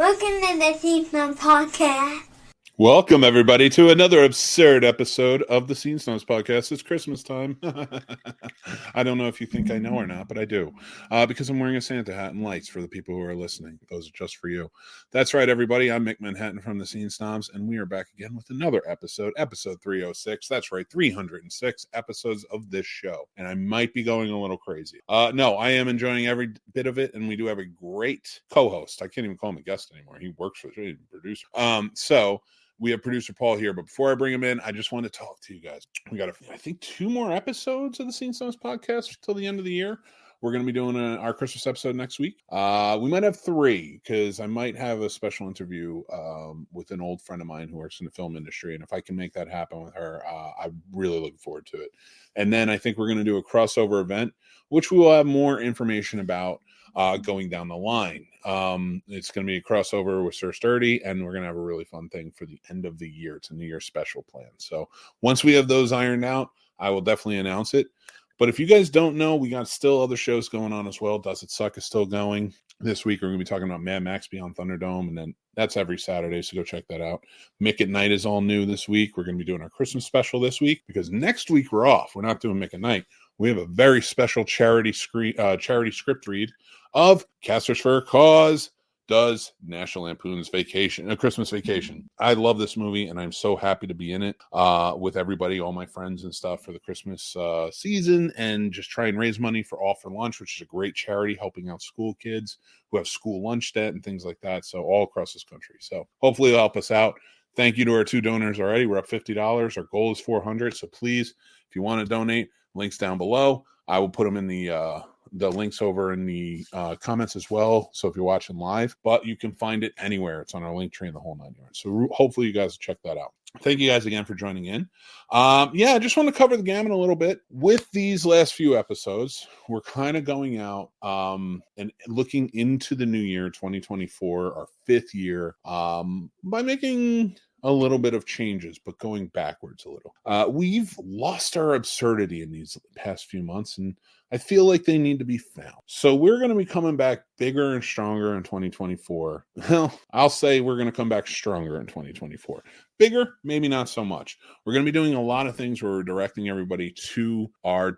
Welcome to the Scene Snobs podcast. Welcome, everybody, to another absurd episode of the Scene Snobs podcast. It's Christmas time. I don't know if you think I know or not, but I do. Because I'm wearing a Santa hat and lights for the people who are listening. Those are just for you. That's right, everybody. I'm Mick Manhattan from the Scene Snobs, and we are back again with another episode 306. That's right, 306 episodes of this show. And I might be going a little crazy. No, I am enjoying every bit of it, and we do have a great co-host. I can't even call him a guest anymore. He works for the producer. We have producer Paul here, but before I bring him in, I just want to talk to you guys. We got, I think, 2 more episodes of the Scene Snobs podcast till the end of the year. We're going to be doing our Christmas episode next week. We might have 3 because I might have a special interview with an old friend of mine who works in the film industry. And if I can make that happen with her, I'm really looking forward to it. And then I think we're going to do a crossover event, which we will have more information about going down the line. It's going to be a crossover with Sir Sturdy, and we're going to have a really fun thing for the end of the year. It's a New Year's special plan. So once we have those ironed out, I will definitely announce it. But if you guys don't know, we got still other shows going on as well. Does It Suck is still going. This week, we're going to be talking about Mad Max Beyond Thunderdome, and then that's every Saturday, so go check that out. Mick at Night is all new this week. We're going to be doing our Christmas special this week, because next week we're off. We're not doing Mick at Night. We have a very special charity script read of Casters for a Cause Does National Lampoon's Christmas Vacation. I love this movie, and I'm so happy to be in it with everybody, all my friends and stuff for the Christmas season, and just try and raise money for All for Lunch, which is a great charity helping out school kids who have school lunch debt and things like that. So all across this country. So hopefully it'll help us out. Thank you to our 2 donors already. We're up $50. Our goal is $400. So please, if you want to donate, links down below. I will put them in the links over in the comments as well. So if you're watching live, but you can find it anywhere. It's on our link tree in the whole 9 yards. So hopefully you guys will check that out. Thank you guys again for joining in. I just want to cover the gamut a little bit. With these last few episodes, we're kind of going out and looking into the new year, 2024, our 5th year, by making a little bit of changes, but going backwards a little. We've lost our absurdity in these past few months, and I feel like they need to be found. So we're going to be coming back bigger and stronger in 2024. Well, I'll say we're going to come back stronger in 2024. Bigger, maybe not so much. We're going to be doing a lot of things where we're directing everybody to our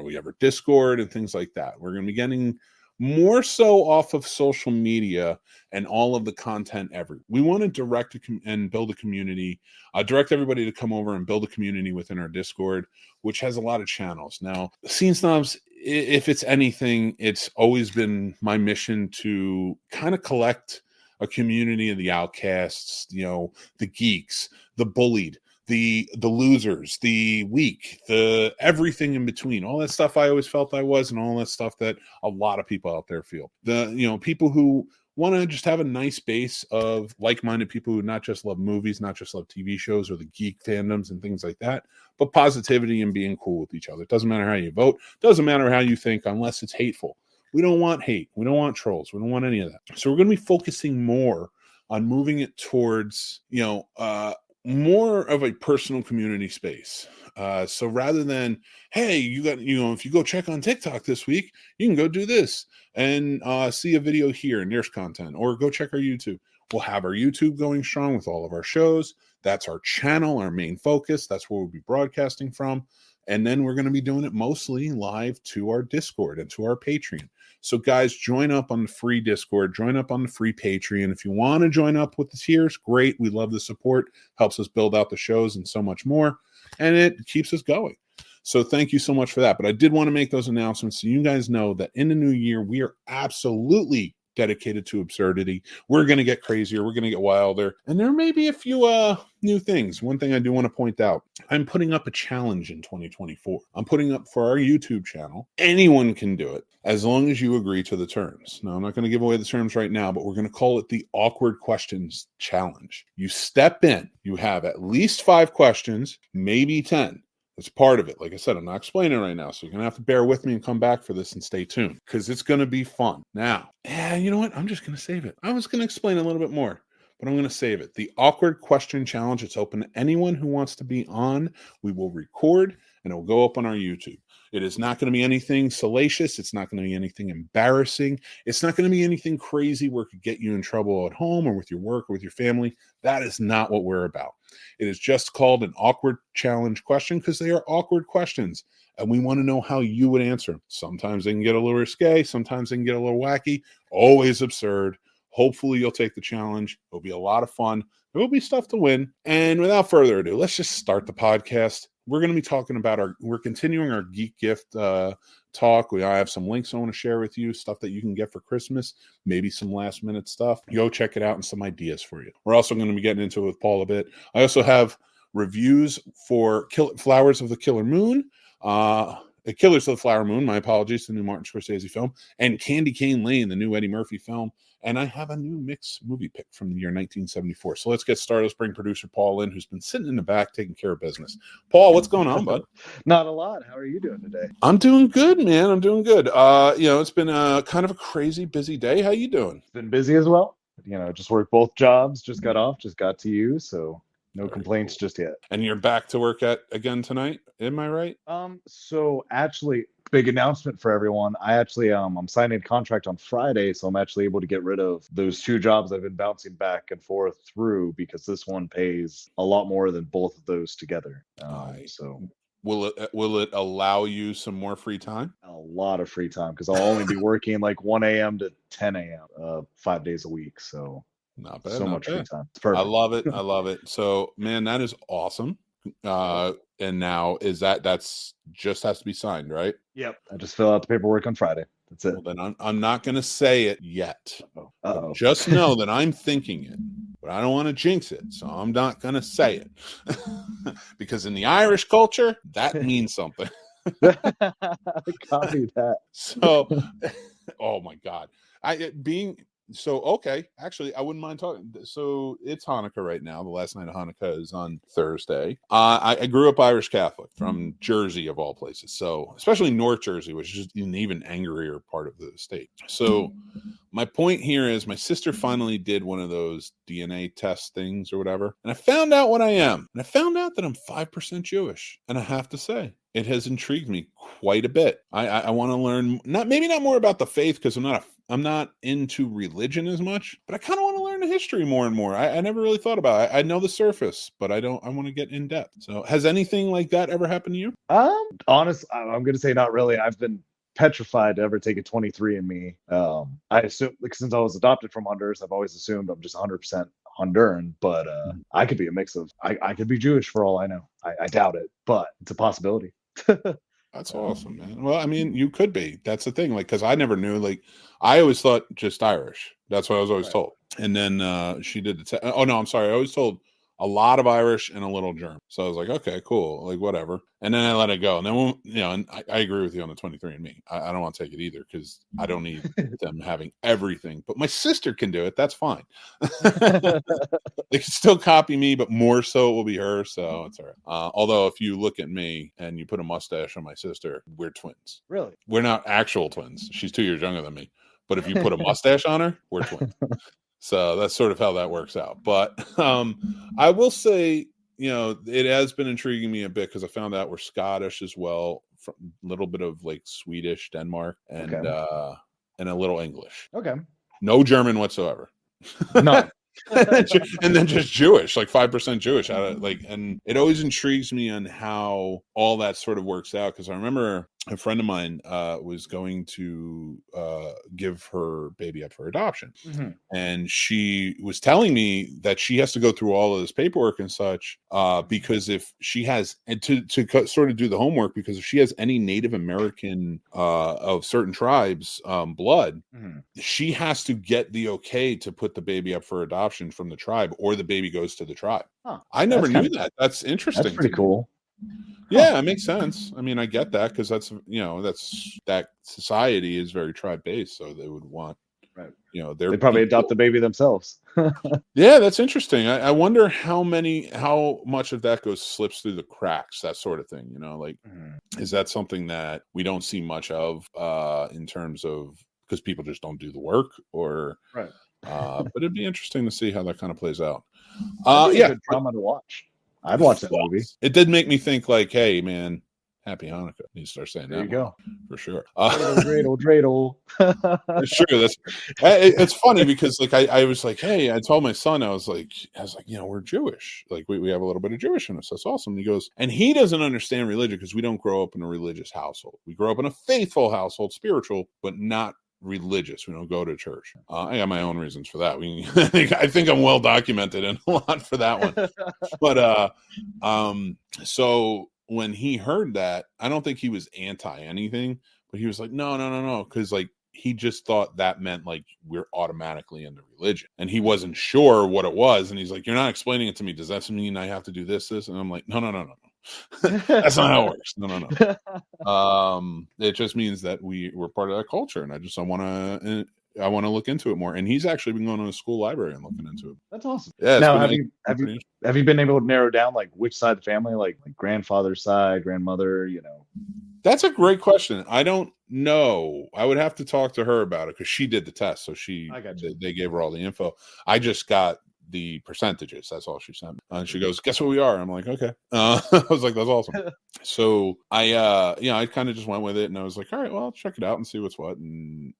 we have our Discord and things like that. We're going to be getting more so off of social media and all of the content ever. We want to direct and build a community, direct everybody to come over and build a community within our Discord, which has a lot of channels. Now, Scene Snobs, if it's anything, it's always been my mission to kind of collect a community of the outcasts, the geeks, the bullied, the losers, the weak, the everything in between, all that stuff I always felt I was, and all that stuff that a lot of people out there feel. People who want to just have a nice base of like-minded people who not just love movies, not just love TV shows or the geek fandoms and things like that, but positivity and being cool with each other. It doesn't matter how you vote, doesn't matter how you think, unless it's hateful. We don't want hate. We don't want trolls. We don't want any of that. So we're going to be focusing more on moving it towards, more of a personal community space. So rather than, hey, if you go check on TikTok this week, you can go do this and see a video here and there's content, or go check our YouTube. We'll have our YouTube going strong with all of our shows. That's our channel, our main focus. That's where we'll be broadcasting from. And then we're going to be doing it mostly live to our Discord and to our Patreon. So guys, join up on the free Discord, join up on the free Patreon. If you want to join up with the tiers, great. We love the support, helps us build out the shows and so much more. And it keeps us going. So thank you so much for that. But I did want to make those announcements so you guys know that in the new year, we are absolutely dedicated to absurdity. We're going to get crazier. We're going to get wilder. And there may be a few new things. One thing I do want to point out, I'm putting up a challenge in 2024. I'm putting up for our YouTube channel. Anyone can do it as long as you agree to the terms. Now, I'm not going to give away the terms right now, but we're going to call it the Awkward Questions Challenge. You step in, you have at least 5 questions, maybe 10. It's part of it. Like I said, I'm not explaining it right now, so you're going to have to bear with me and come back for this and stay tuned, because it's going to be fun. Now, you know what? I'm just going to save it. I was going to explain a little bit more, but I'm going to save it. The Awkward Question Challenge, it's open to anyone who wants to be on. We will record, and it will go up on our YouTube. It is not going to be anything salacious. It's not going to be anything embarrassing. It's not going to be anything crazy where it could get you in trouble at home or with your work or with your family. That is not what we're about. It is just called an awkward challenge question because they are awkward questions. And we want to know how you would answer them. Sometimes they can get a little risque. Sometimes they can get a little wacky. Always absurd. Hopefully you'll take the challenge. It'll be a lot of fun. There will be stuff to win. And without further ado, let's just start the podcast. We're going to be talking about we're continuing our Geek Gift talk. I have some links I want to share with you, stuff that you can get for Christmas, maybe some last minute stuff. Go check it out and some ideas for you. We're also going to be getting into it with Paul a bit. I also have reviews for Flowers of the Killer Moon, Killers of the Flower Moon, my apologies, the new Martin Scorsese film, and Candy Cane Lane, the new Eddie Murphy film. And I have a new mix movie pick from the year 1974. So let's get started. Let's bring producer Paul in, who's been sitting in the back taking care of business. Paul, what's going on, bud? Not a lot. How are you doing today? I'm doing good, man. I'm doing good. It's been a kind of a crazy, busy day. How you doing? Been busy as well. Just worked both jobs. Just got off. Just got to you. So no complaints just yet. And you're back to work again tonight. Am I right? So actually, big announcement for everyone. I'm signing a contract on Friday, so I'm actually able to get rid of those two jobs I've been bouncing back and forth through because this one pays a lot more than both of those together. So will it allow you some more free time? A lot of free time because I'll only be working like 1 a.m. to 10 a.m. 5 days a week. So not bad. So much free time. It's perfect. I love it. I love it. So, man, that is awesome. And now that's just has to be signed, right? Yep. I just fill out the paperwork on Friday. That's it. Well, then I'm not going to say it yet. Uh-oh. Just know that I'm thinking it, but I don't want to jinx it, so I'm not going to say it. Because in the Irish culture, that means something. Copy that. So, oh my God, okay. Actually, I wouldn't mind talking. So it's Hanukkah right now. The last night of Hanukkah is on Thursday. I grew up Irish Catholic from Jersey, of all places. So especially North Jersey, which is an even angrier part of the state. So my point here is my sister finally did one of those DNA test things or whatever. And I found out what I am. And I found out that I'm 5% Jewish. And I have to say, it has intrigued me quite a bit. I want to learn, maybe not more about the faith because I'm not into religion as much, but I kind of want to learn the history more and more. I never really thought about it. I know the surface, but I want to get in depth. So has anything like that ever happened to you? Honestly, I'm going to say not really. I've been petrified to ever take a 23andMe. I assume, like, since I was adopted from Honduras, I've always assumed I'm just 100% Honduran, but I could be a mix of, I could be Jewish for all I know. I doubt it, but it's a possibility. That's awesome, man. Well, I mean, you could be. That's the thing. Like, because I never knew. Like, I always thought just Irish. That's what I was always told. And then she did the oh no, I'm sorry. I was told a lot of Irish and a little German. So I was like, okay, cool, like whatever. And then I let it go. And then and I agree with you on the 23andMe. I don't want to take it either because I don't need them having everything. But my sister can do it. That's fine. They can still copy me, but more so it will be her. So it's all right. Although if you look at me and you put a mustache on my sister, we're twins. Really? We're not actual twins. She's 2 years younger than me. But if you put a mustache on her, we're twins. So that's sort of how that works out. But I will say, it has been intriguing me a bit because I found out we're Scottish as well, from a little bit of like Swedish, Denmark, and a little English. Okay. No German whatsoever. None. And then just Jewish, like 5% Jewish. And it always intrigues me on how all that sort of works out. Because I remember a friend of mine was going to give her baby up for adoption. Mm-hmm. And she was telling me that she has to go through all of this paperwork and such because if she has, and to sort of do the homework, because if she has any Native American of certain tribes blood, mm-hmm. she has to get the okay to put the baby up for adoption from the tribe, or the baby goes to the tribe. Huh. I never knew that. That's interesting. That's pretty cool. Yeah, it makes sense. I mean, I get that because that's that society is very tribe based, so they would want, right? They probably adopt the baby themselves. Yeah, that's interesting. I wonder how much of that slips through the cracks, that sort of thing. Is that something that we don't see much of in terms of because people just don't do the work, or right? But it'd be interesting to see how that kind of plays out. Yeah, good drama to watch. I'd watch that movie. It did make me think, like, hey, man, Happy Hanukkah. You need to start saying There that you go. for sure. Dreidel, dreidel, dreidel. It's true. It's funny because like I was like, hey, I told my son, I was like, we're Jewish. Like we have a little bit of Jewish in us. That's awesome. And he goes, and he doesn't understand religion because we don't grow up in a religious household. We grow up in a faithful household, spiritual, but not religious. We don't go to church. I got my own reasons for that. I think I'm well documented in a lot for that one. But so when he heard that, I don't think he was anti anything, but he was like, no, because like he just thought that meant like we're automatically into religion, and he wasn't sure what it was. And he's like, "You're not explaining it to me. Does that mean I have to do this?" And I'm like, no. That's not how it works. No. It just means that we're part of that culture, and I want to look into it more. And he's actually been going to a school library and looking into it. That's awesome. Yeah. Now, have you been able to narrow down like which side of the family, like grandfather's side, grandmother? That's a great question. I don't know. I would have to talk to her about it because she did the test, so they gave her all the info. I just got the percentages. That's all she sent me. And she goes, "Guess what we are?" I'm like, "Okay." I was like, "That's awesome." So I kind of just went with it, and I was like, "All right, well, I'll check it out and see what's what." And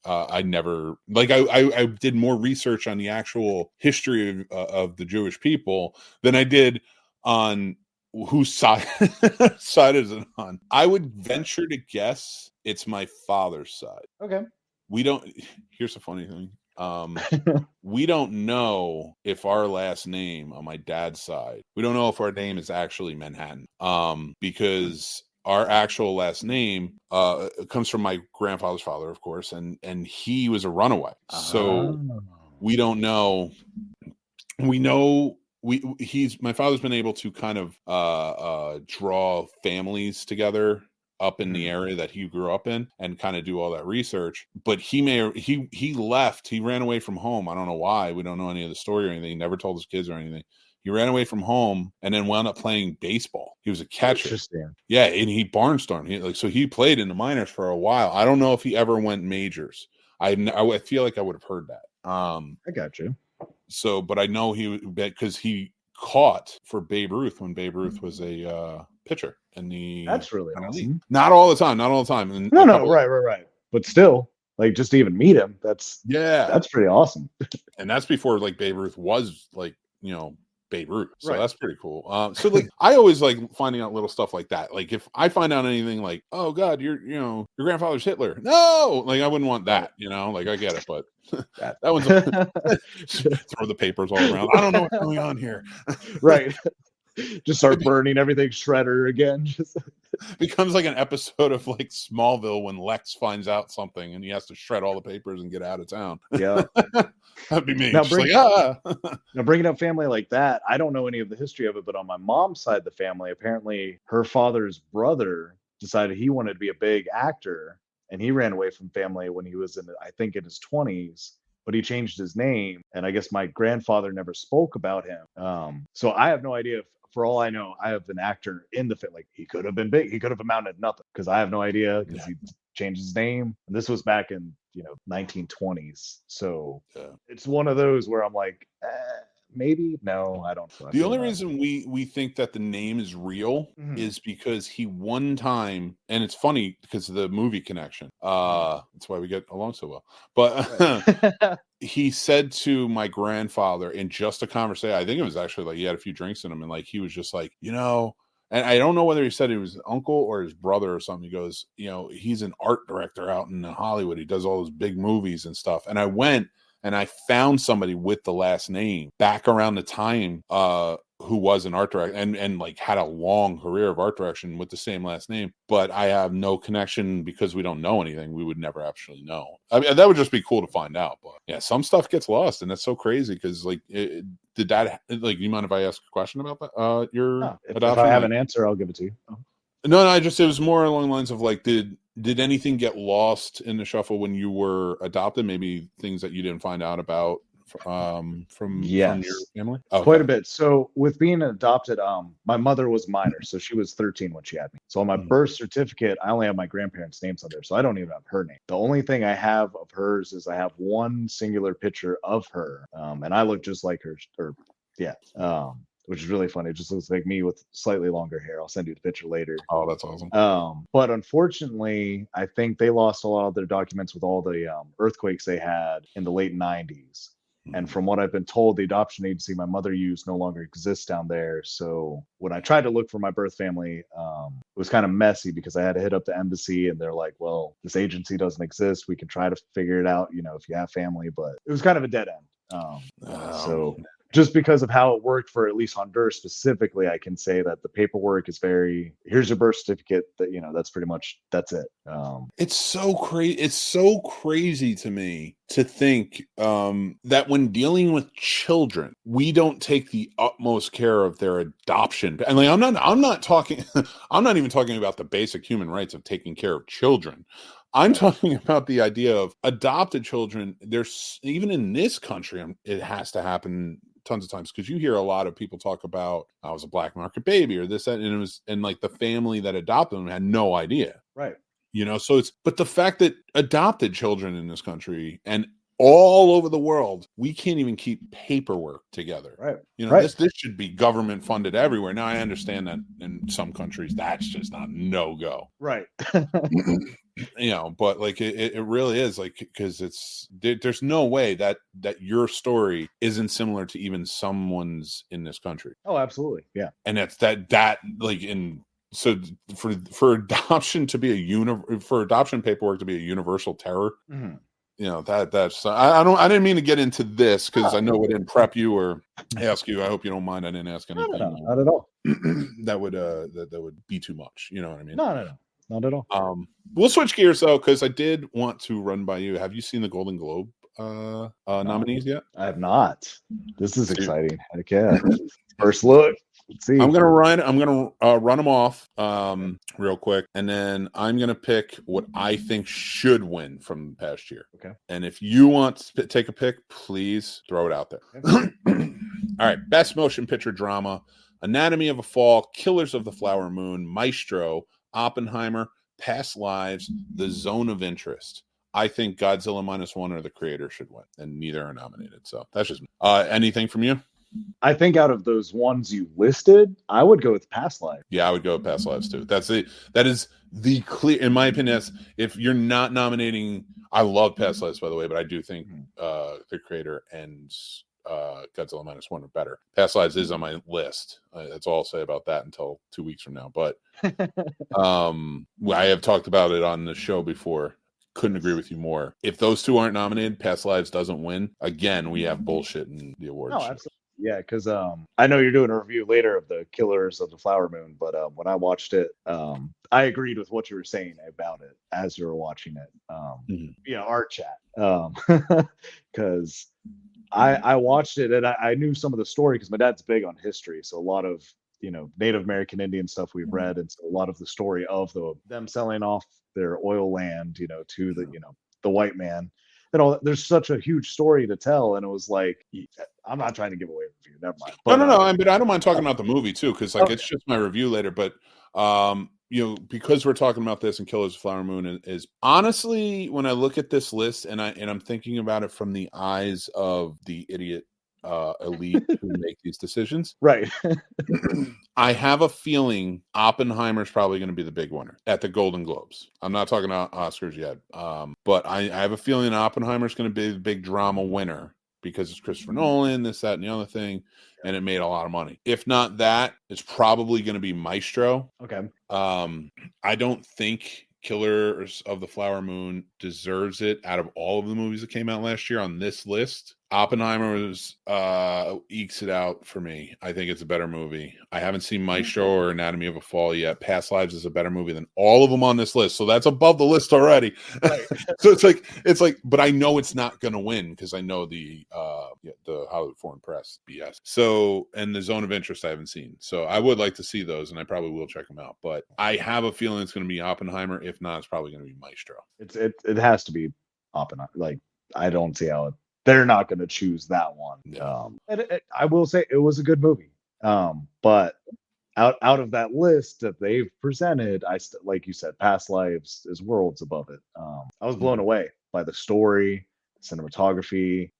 I never I did more research on the actual history of the Jewish people than I did on whose side is it on. I would venture to guess it's my father's side. Okay. Here's a funny thing. We don't know if our last name on my dad's side, we don't know if our name is actually Manhattan. Because our actual last name comes from my grandfather's father, of course, and he was a runaway. So we don't know. We know my father's been able to kind of draw families together up in the area that he grew up in and kind of do all that research. But he left, he ran away from home. I don't know why. We don't know any of the story or anything. He never told his kids or anything. He ran away from home and then wound up playing baseball. He was a catcher. Interesting. Yeah, and he barnstormed. So he played in the minors for a while. I don't know if he ever went majors. I feel like I would have heard that. I got you. So, but I know because he caught for Babe Ruth when Babe Ruth was a pitcher in the. That's really awesome. Not all the time. And no, right. But still, like just to even meet him, that's pretty awesome. And that's before like Babe Ruth was like Babe Ruth. So right. That's pretty cool. So like I always like finding out little stuff like that. Like if I find out anything like, oh God, your grandfather's Hitler. No, like I wouldn't want that, like I get it, but that one's throw the papers all around. I don't know what's going on here. Right. Just start burning everything shredder again. Just becomes like an episode of like Smallville when Lex finds out something and he has to shred all the papers and get out of town. Yeah. That'd be me. Now, Now bringing up family like that, I don't know any of the history of it, but on my mom's side of the family, apparently her father's brother decided he wanted to be a big actor, and he ran away from family when he was in his 20s, but he changed his name, and I guess my grandfather never spoke about him. So I have no idea if, for all I know, I have an actor in the film. Like he could have been big, he could have amounted to nothing because I have no idea because he changed his name. And this was back in 1920s. So it's one of those where I'm like, maybe no, I don't. The only reason we think that the name is real is because he one time, and it's funny because of the movie connection. That's why we get along so well. But he said to my grandfather in just a conversation, I think it was actually like he had a few drinks in him, and like he was just like, and I don't know whether he said it was his uncle or his brother or something. He goes, he's an art director out in Hollywood. He does all those big movies and stuff. And I went and I found somebody with the last name back around the time who was an art director and like had a long career of art direction with the same last name. But I have no connection because we don't know anything. We would never actually know. I mean, that would just be cool to find out. But yeah, some stuff gets lost, and that's so crazy because like did that like? You mind if I ask a question about that? If I have an answer, I'll give it to you. No, it was more along the lines of like, did anything get lost in the shuffle when you were adopted? Maybe things that you didn't find out about from your family? Okay. Quite a bit. So with being adopted, my mother was minor, so she was 13 when she had me. So on my birth certificate, I only have my grandparents' names on there, so I don't even have her name. The only thing I have of hers is I have one singular picture of her, and I look just like her. which is really funny. It just looks like me with slightly longer hair. I'll send you the picture later. Oh, that's awesome. But unfortunately, I think they lost a lot of their documents with all the earthquakes they had in the late 90s. And from what I've been told, the adoption agency my mother used no longer exists down there. So when I tried to look for my birth family, it was kind of messy because I had to hit up the embassy and they're like, well, this agency doesn't exist. We can try to figure it out, if you have family, but it was kind of a dead end. So just because of how it worked for at least Honduras specifically, I can say that the paperwork is here's your birth certificate, that that's pretty much, that's it. It's so crazy. It's so crazy to me to think that when dealing with children, we don't take the utmost care of their adoption. And like, I'm not talking, I'm not even talking about the basic human rights of taking care of children. I'm talking about the idea of adopted children. There's, even in this country, it has to happen tons of times, because you hear a lot of people talk about, I was a black market baby or this, that, and like the family that adopted them had no idea. Right. So but the fact that adopted children in this country and all over the world, we can't even keep paperwork together. Right. This should be government funded everywhere. Now, I understand that in some countries that's just not no-go. Right. But like it really is, like, because there's no way that your story isn't similar to even someone's in this country. Oh, absolutely. Yeah. And that's that like so for adoption to be for adoption paperwork to be a universal terror, that's I didn't mean to get into this because I know we didn't prep you or ask you. I hope you don't mind. I didn't ask anything. No, not at all. that would be too much. You know what I mean? No. Not at all. We'll switch gears though, because I did want to run by you. Have you seen the Golden Globe nominees yet? I have not. This is exciting. Heck yeah. First look. Let's see. I'm gonna run them off real quick, and then I'm gonna pick what I think should win from the past year. Okay. And if you want to take a pick, please throw it out there. Okay. All right. Best motion picture drama: Anatomy of a Fall, Killers of the Flower Moon, Maestro, Oppenheimer, Past Lives, The Zone of Interest. I think Godzilla -1 or The Creator should win, and neither are nominated. So that's just me. Anything from you? I think out of those ones you listed, I would go with Past Life. Yeah, I would go with Past Lives too. That is the clear, in my opinion. If you're not nominating, I love Past Lives, by the way, but I do think The Creator and Godzilla -1 are better. Past Lives is on my list. That's all I'll say about that until 2 weeks from now. But I have talked about it on the show before. Couldn't agree with you more. If those two aren't nominated, Past Lives doesn't win. Again, we have bullshit in the awards. No, absolutely. Yeah, because I know you're doing a review later of the Killers of the Flower Moon, but when I watched it, I agreed with what you were saying about it as you were watching it. Our chat, because I watched it and I knew some of the story because my dad's big on history, so a lot of Native American Indian stuff we've read, and so a lot of the story of them selling off their oil land, to the white man. There's such a huge story to tell, and it was like, I'm not trying to give away a review. Never mind. But, no. But I don't mind talking about the movie too, because it's just my review later. But because we're talking about this, and Killers of the Flower Moon is honestly, when I look at this list and I'm thinking about it from the eyes of the idiot elite who make these decisions, right? I have a feeling Oppenheimer's probably going to be the big winner at the Golden Globes. I'm not talking about Oscars yet, but I have a feeling Oppenheimer's going to be the big drama winner because it's Christopher Nolan, this, that, and the other thing, and it made a lot of money. If not that, it's probably going to be Maestro. Okay. I don't think Killers of the Flower Moon deserves it out of all of the movies that came out last year on this list. Oppenheimer ekes it out for me. I think it's a better movie. I haven't seen Maestro or Anatomy of a Fall yet. Past Lives is a better movie than all of them on this list, so that's above the list already. Right. So it's like, but I know it's not going to win because I know the Hollywood Foreign Press BS. So, and The Zone of Interest I haven't seen, so I would like to see those, and I probably will check them out. But I have a feeling it's going to be Oppenheimer. If not, it's probably going to be Maestro. It has to be Oppenheimer. Like, I don't see how they're not going to choose that one. Yeah. I will say it was a good movie. But out of that list that they've presented, like you said, Past Lives is worlds above it. I was blown away by the story, cinematography.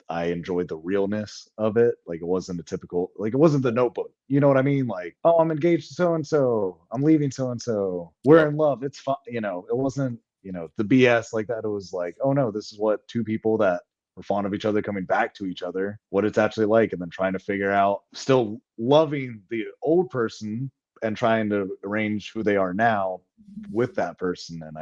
I enjoyed the realness of it. Like, it wasn't a typical, like, it wasn't The Notebook. You know what I mean? Like, oh, I'm engaged to so and so, I'm leaving so and so, we're in love, it's fun. You know, it wasn't, you know, the BS like that. It was like, oh no, this is what two people that were fond of each other coming back to each other, what it's actually like, and then trying to figure out, still loving the old person and trying to arrange who they are now with that person. And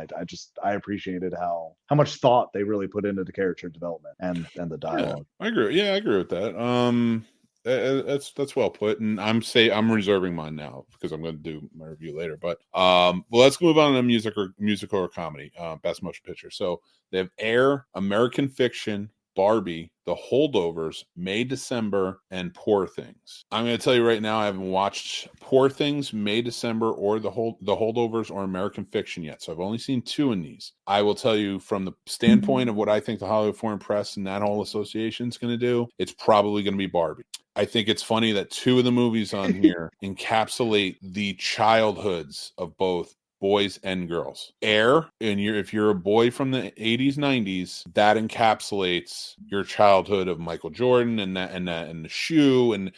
I appreciated how much thought they really put into the character development and the dialogue. I agree. Yeah, I agree with that. That's well put. And I'm reserving mine now because I'm going to do my review later. But well, let's move on to musical or comedy. Best motion picture. So they have Air, American Fiction, Barbie, The Holdovers, May December, and Poor Things. I'm going to tell you right now, I haven't watched Poor Things, May December, or the Holdovers or American Fiction yet. So I've only seen two in these. I will tell you from the standpoint of what I think the Hollywood Foreign Press and that whole association is going to do, it's probably going to be Barbie. I think it's funny that two of the movies on here encapsulate the childhoods of both boys and girls. Air, and if you're a boy from the 80s, 90s, that encapsulates your childhood of Michael Jordan and the shoe and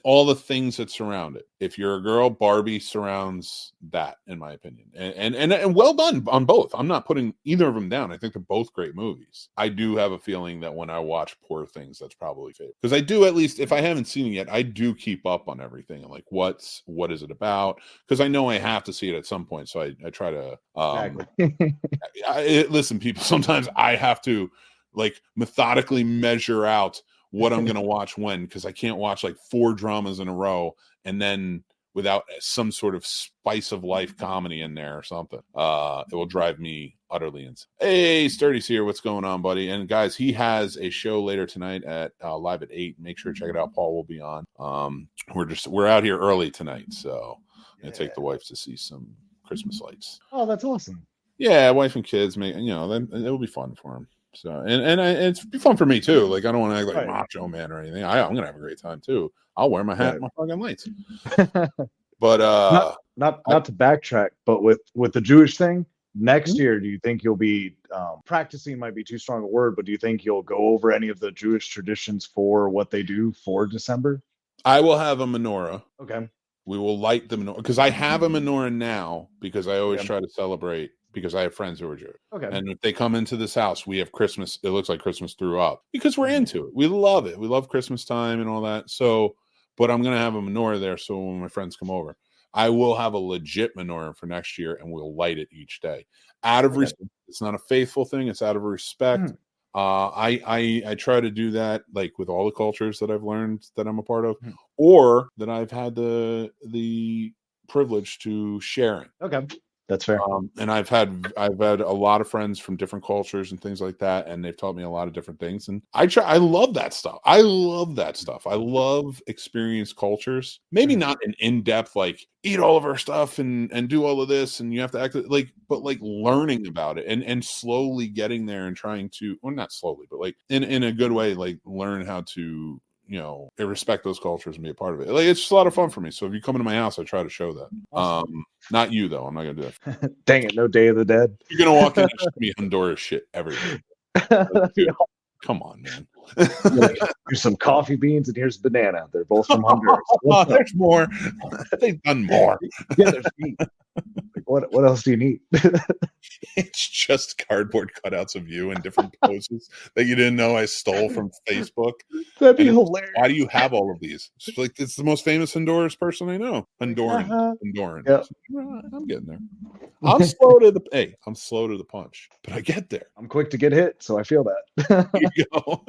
all the things that surround it. If you're a girl, Barbie surrounds that, in my opinion. And well done on both. I'm not putting either of them down. I think they're both great movies. I do have a feeling that when I watch Poor Things, that's probably favorite. Because I do, at least if I haven't seen it yet, I do keep up on everything. And like, what is it about? Because I know I have to see it at some point. So I try to Exactly. listen, people, sometimes I have to like methodically measure out what I'm going to watch when, because I can't watch like 4 dramas in a row and then without some sort of spice of life comedy in there or something. It will drive me utterly insane. Hey, Sturdy's here. What's going on, buddy? And guys, he has a show later tonight at live at 8. Make sure to check it out. Paul will be on. We're out here early tonight, so I'm gonna take the wife to see some Christmas lights. Oh, that's awesome. Yeah, wife and kids then it'll be fun for him. So and it's be fun for me too. Like, I don't want to act like macho man or anything. I'm gonna have a great time too. I'll wear my hat and my fucking lights. But not to backtrack, but with the Jewish thing, next year, do you think you'll be practicing, might be too strong a word, but do you think you'll go over any of the Jewish traditions for what they do for December? I will have a menorah. Okay. We will light the menorah because I have a menorah now because I always try to celebrate because I have friends who are Jewish. Okay. And if they come into this house, we have Christmas. It looks like Christmas threw up because we're into it. We love it. We love Christmas time and all that. So, but I'm going to have a menorah there. So when my friends come over, I will have a legit menorah for next year and we'll light it each day out of respect. It's not a faithful thing. It's out of respect. I try to do that like with all the cultures that I've learned that I'm a part of or that I've had the privilege to share in. Okay. That's fair. And I've had a lot of friends from different cultures and things like that, and they've taught me a lot of different things. And I love that stuff. I love experienced cultures. Maybe not an in-depth like eat all of our stuff and do all of this, and you have to act like, but like learning about it and slowly getting there and trying to, well, not slowly, but like in a good way, like learn how to respect those cultures and be a part of it. Like, it's just a lot of fun for me. So if you come into my house, I try to show that. Awesome. Not you though. I'm not gonna do that. Dang it! No Day of the Dead. You're gonna walk in and show me Honduras shit everywhere. Dude, come on, man. Here's some coffee beans and here's banana. They're both from Honduras. There's more. They've done more. Yeah, there's meat. Like, what else do you need? It's just cardboard cutouts of you in different poses that you didn't know I stole from Facebook. That'd be hilarious. Why do you have all of these? It's like, it's the most famous Honduras person I know. Honduran. Yep. I'm getting there. I'm slow to the punch, but I get there. I'm quick to get hit, so I feel that. There you go.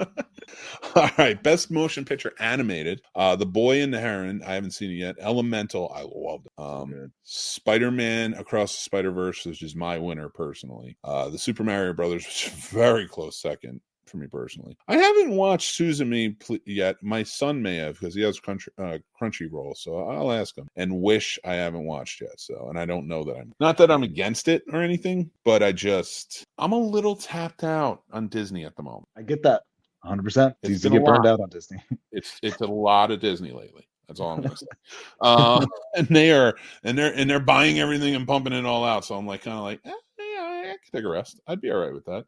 All right, best motion picture animated. The Boy and the Heron. I haven't seen it yet. Elemental. I loved it. Spider-Man Across the Spider-Verse, which is my winner personally. The Super Mario Brothers, which is a very close second for me personally. I haven't watched Suzume yet. My son may have because he has Crunchyroll, so I'll ask him. And Wish I haven't watched yet. So, and I don't know that I'm against it or anything, but I'm a little tapped out on Disney at the moment. I get that 100%. It's easy to get burned out on Disney. It's a lot of Disney lately. That's all I'm gonna say. And they're buying everything and pumping it all out. So I'm like kind of like, I could take a rest. I'd be all right with that.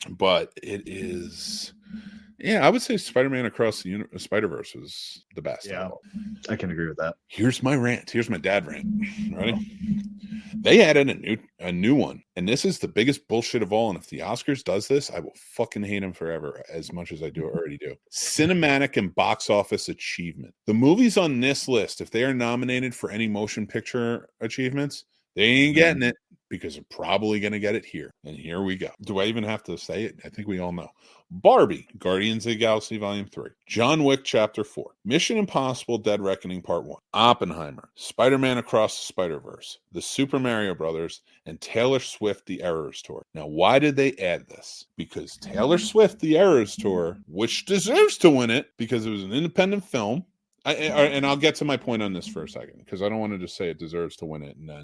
But it is Yeah, I would say Spider-Man Across the Spider-Verse was the best. Yeah, I can agree with that. Here's my rant. Here's my dad rant. Ready? They added a new one, and this is the biggest bullshit of all. And if the Oscars does this, I will fucking hate them forever, as much as I already do. Cinematic and box office achievement. The movies on this list, if they are nominated for any motion picture achievements, they ain't getting it because they're probably going to get it here. And here we go. Do I even have to say it? I think we all know. Barbie, Guardians of the Galaxy Volume 3, John Wick Chapter 4, Mission Impossible Dead Reckoning Part 1, Oppenheimer, Spider-Man Across the Spider-Verse, The Super Mario Brothers, and Taylor Swift The Eras Tour. Now, why did they add this? Because Taylor Swift The Eras Tour, which deserves to win it because it was an independent film, and I'll get to my point on this for a second, because I don't want to just say it deserves to win it and then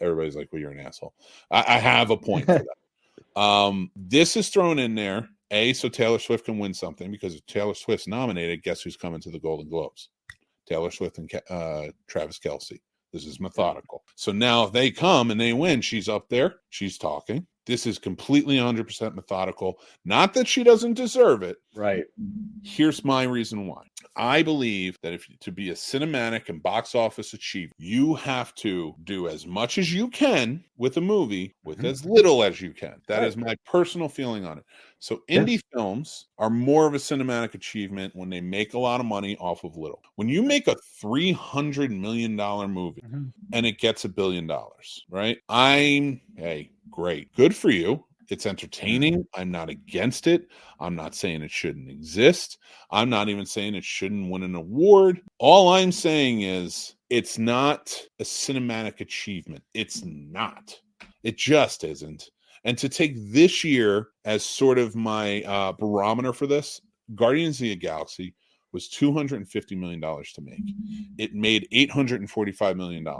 everybody's like, well, you're an asshole. I have a point for that. This is thrown in there, so Taylor Swift can win something, because if Taylor Swift's nominated, guess who's coming to the Golden Globes? Taylor Swift and Travis Kelce. This is methodical. So now if they come and they win, she's up there, she's talking. This is completely 100% methodical. Not that she doesn't deserve it. Right. Here's my reason why. I believe that to be a cinematic and box office achiever, you have to do as much as you can with a movie with as little as you can. That is my personal feeling on it. So indie films are more of a cinematic achievement when they make a lot of money off of little. When you make a $300 million movie and it gets $1 billion, right? Hey, great. Good for you. It's entertaining. I'm not against it. I'm not saying it shouldn't exist. I'm not even saying it shouldn't win an award. All I'm saying is it's not a cinematic achievement. It's not. It just isn't. And to take this year as sort of my barometer for this, Guardians of the Galaxy was $250 million to make. It made $845 million. A